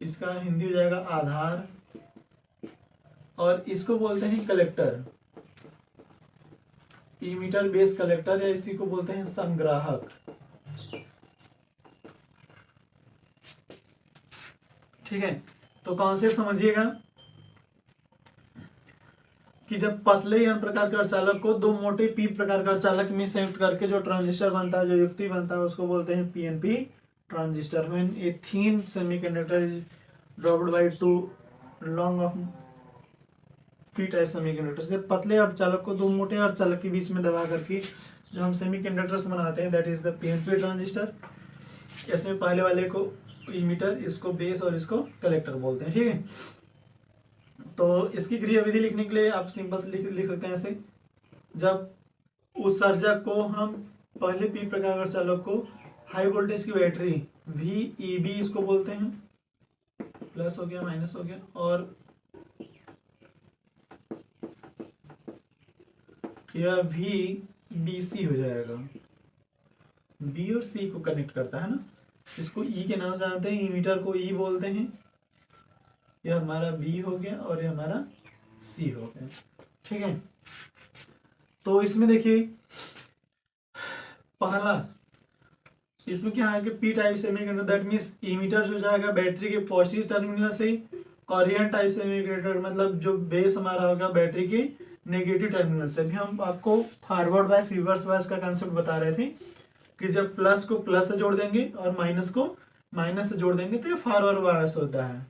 इसका हिंदी हो जाएगा आधार। और इसको बोलते हैं कलेक्टर, इमीटर बेस कलेक्टर, या इसी को बोलते हैं संग्राहक। ठीक है, तो कॉन्सेप्ट समझिएगा कि जब पतले यन प्रकार के अर्धचालक को दो मोटे पी प्रकार के अर्धचालक में संयुक्त करके जो ट्रांजिस्टर बनता है, जो युक्ति बनता है, उसको बोलते हैं PNP transistor. When A thin semiconductor is dropped by two long off P type semiconductor, से पतले अर्धचालक को दो मोटे अर्धचालक के बीच में दबा करके जो हम सेमीकंडक्टर्स बनाते हैं, that is the PNP transistor. इसमें पहले वाले को इमीटर, इसको बेस और इसको कलेक्टर बोलते हैं। ठीक है, तो इसकी क्रियाविधि लिखने के लिए आप सिंपल से लिख सकते हैं ऐसे। जब उत्सर्जक को हम पहले पी प्रकार के अर्धचालक को हाई वोल्टेज की बैटरी VEB इसको बोलते हैं, प्लस हो गया माइनस हो गया, और यह VBC हो जाएगा, बी और सी को कनेक्ट करता है ना, इसको ई के नाम से जानते हैं, इमीटर को ई बोलते हैं। यह हमारा बी हो गया और यह हमारा सी हो गया। ठीक है, तो इसमें देखिए पहला इसमें क्या है कि P type semiconductor, that means emitter हो जाएगा बैटरी के पॉजिटिव टर्मिनल से, और एन टाइप सेमीकंडक्टर मतलब जो बेस हमारा होगा बैटरी के नेगेटिव टर्मिनल से। भी हम आपको फॉरवर्ड वाइज रिवर्स वाइज का कंसेप्ट बता रहे थे कि जब प्लस को प्लस से जोड़ देंगे और माइनस को माइनस से जोड़ देंगे तो ये फॉरवर्ड वाइज होता है।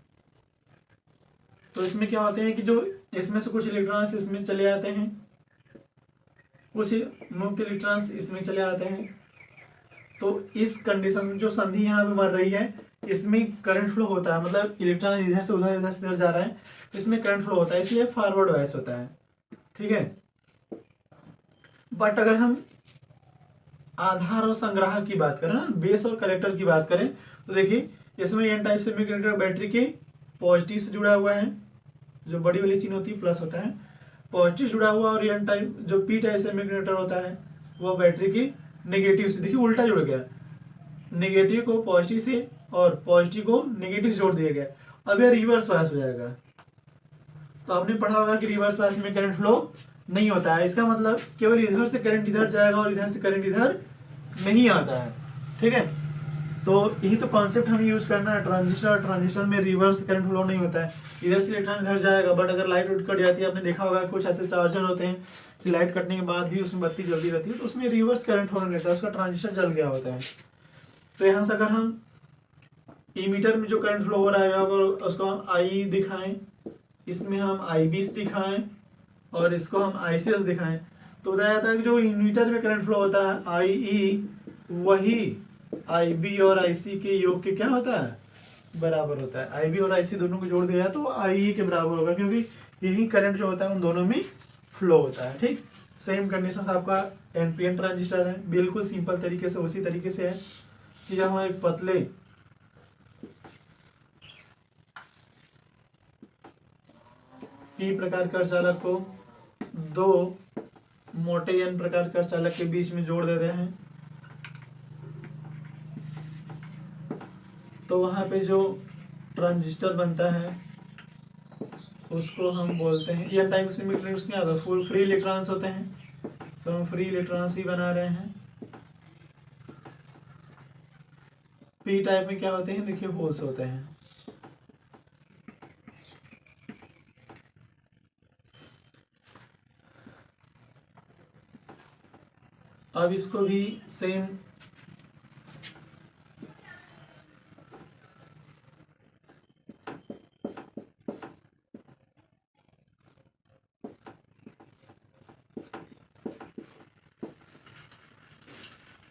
तो इसमें क्या होते हैं कि जो इसमें से कुछ इलेक्ट्रॉन्स इसमें चले जाते हैं, कुछ मुक्त इलेक्ट्रॉन्स इसमें चले आते हैं। तो इस कंडीशन में जो संधि यहाँ पे बन रही है, इसमें करंट फ्लो होता है, मतलब इलेक्ट्रॉन इधर से उधर इधर से इधर जा रहा है, इसमें करंट फ्लो होता है, इसलिए फॉरवर्ड वाइज होता है। ठीक है, बट अगर हम आधार और संग्राहक की बात करें ना, बेस और कलेक्टर की बात करें, तो देखिए इसमें एन टाइप सेमीकंडक्टर बैटरी के पॉजिटिव से जुड़ा हुआ है, जो बड़ी वाली चिन्ह होती है प्लस होता है, पॉजिटिव जुड़ा हुआ, और एन टाइप जो पी टाइप सेमीकंडक्टर होता है वो बैटरी की नेगेटिव से, देखिए उल्टा जुड़ गया, नेगेटिव को पॉजिटिव से और पॉजिटिव को नेगेटिव से जोड़ दिया गया। अब यह रिवर्स बायस हो जाएगा। तो आपने पढ़ा होगा कि रिवर्स बायस में करंट फ्लो नहीं होता है, इसका मतलब केवल इधर से करंट इधर जाएगा और इधर से करंट इधर नहीं आता है। ठीक है, तो यही तो कॉन्सेप्ट हमें यूज करना है। ट्रांजिस्टर में रिवर्स करंट फ्लो नहीं होता है, इधर से इलेक्ट्रॉन इधर जाएगा, बट अगर लाइट उठ कट जाती है, आपने देखा होगा कुछ ऐसे चार्जर होते हैं कि लाइट कटने के बाद भी उसमें बत्ती जल्दी रहती है, तो उसमें रिवर्स करंट होने लगता है, उसका ट्रांजिस्टर जल गया होता है। तो यहाँ से अगर हम इमीटर में जो करंट फ्लो हो रहा है अगर उसको हम आई दिखाएं, इसमें हम IB दिखाएं और इसको हम ICS दिखाएं, तो बताया जाता है कि जो इमीटर में करंट फ्लो होता है IE, वही IB और IC के योग के क्या होता है, बराबर होता है। IB और IC दोनों को जोड़ दिया जाए तो IE के बराबर होगा, क्योंकि यही करंट जो होता है उन दोनों में फ्लो होता है। ठीक, सेम कंडीशन आपका NPN ट्रांजिस्टर है, बिल्कुल सिंपल तरीके से उसी तरीके से है कि जब हम एक पतले P प्रकार के अर्धचालक को दो मोटे N प्रकार के अर्धचालक के बीच में जोड़ देते हैं, तो वहां पे जो ट्रांजिस्टर बनता है उसको हम बोलते हैं, N टाइप सेमीकंडक्टर्स नहीं आता, फुल फ्री इलेक्ट्रॉन्स होते हैं, तो हम फ्री इलेक्ट्रॉन्स ही बना रहे हैं। P टाइप में क्या होते हैं, देखिए होल्स होते हैं। अब इसको भी सेम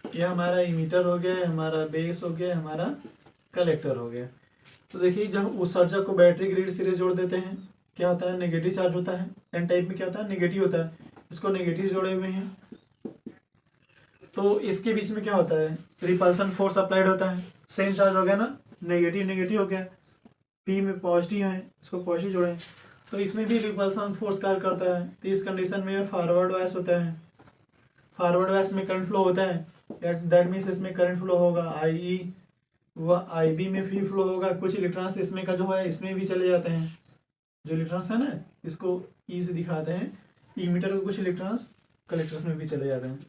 यह हमारा इमीटर हो गया, हमारा बेस हो गया, हमारा कलेक्टर हो गया। तो देखिए जब उत्सर्जक को बैटरी ग्रिड सीरीज जोड़ देते हैं, क्या होता है, नेगेटिव चार्ज होता है। एन टाइप में क्या होता है, नेगेटिव होता है, इसको नेगेटिव जोड़े हुए हैं, तो इसके बीच में क्या होता है, रिपल्सन फोर्स अप्लाइड होता है, सेम चार्ज हो गया ना, नेगेटिव नेगेटिव हो गया, पी में पॉजिटिव है, इसको पॉजिटिव जोड़ें तो इसमें भी रिपल्सन फोर्स कार्य करता है। तो इस कंडीशन में फॉरवर्ड वाइस होता है, फॉरवर्ड वाइस में करंट फ्लो होता है, दैट मीन्स इसमें करंट फ्लो होगा आई ई, वह आई बी में भी फ्लो होगा। कुछ इलेक्ट्रॉन्स इसमें का जो है इसमें भी चले जाते हैं, जो इलेक्ट्रॉन्स है ना इसको ई से दिखाते हैं, ईमीटर के कुछ इलेक्ट्रॉन्स कलेक्टर्स में भी चले जाते हैं।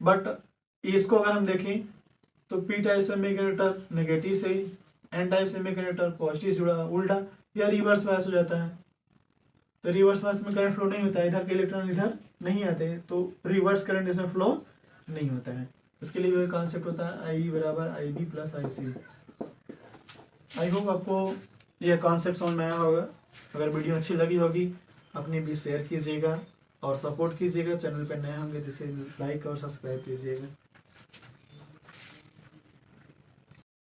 बट इसको अगर हम देखें तो पी टाइप सेमीकंडक्टर नेगेटिव से ही, एन टाइप सेमीकंडक्टर पॉजिटिव से जुड़ा, उल्टा या रिवर्स वाइस हो जाता है। तो रिवर्स वाइस में करंट फ्लो नहीं होता है, इधर के इलेक्ट्रॉन इधर नहीं आते, तो रिवर्स करंट इसमें फ्लो नहीं होता है। इसके लिए भी कॉन्सेप्ट होता है आई बराबर I B plus I C. I hope आपको यह कॉन्सेप्ट समझ में आया होगा। अगर वीडियो अच्छी लगी होगी अपने भी शेयर कीजिएगा और सपोर्ट कीजिएगा। चैनल पर नए होंगे जिसे लाइक और सब्सक्राइब कीजिएगा।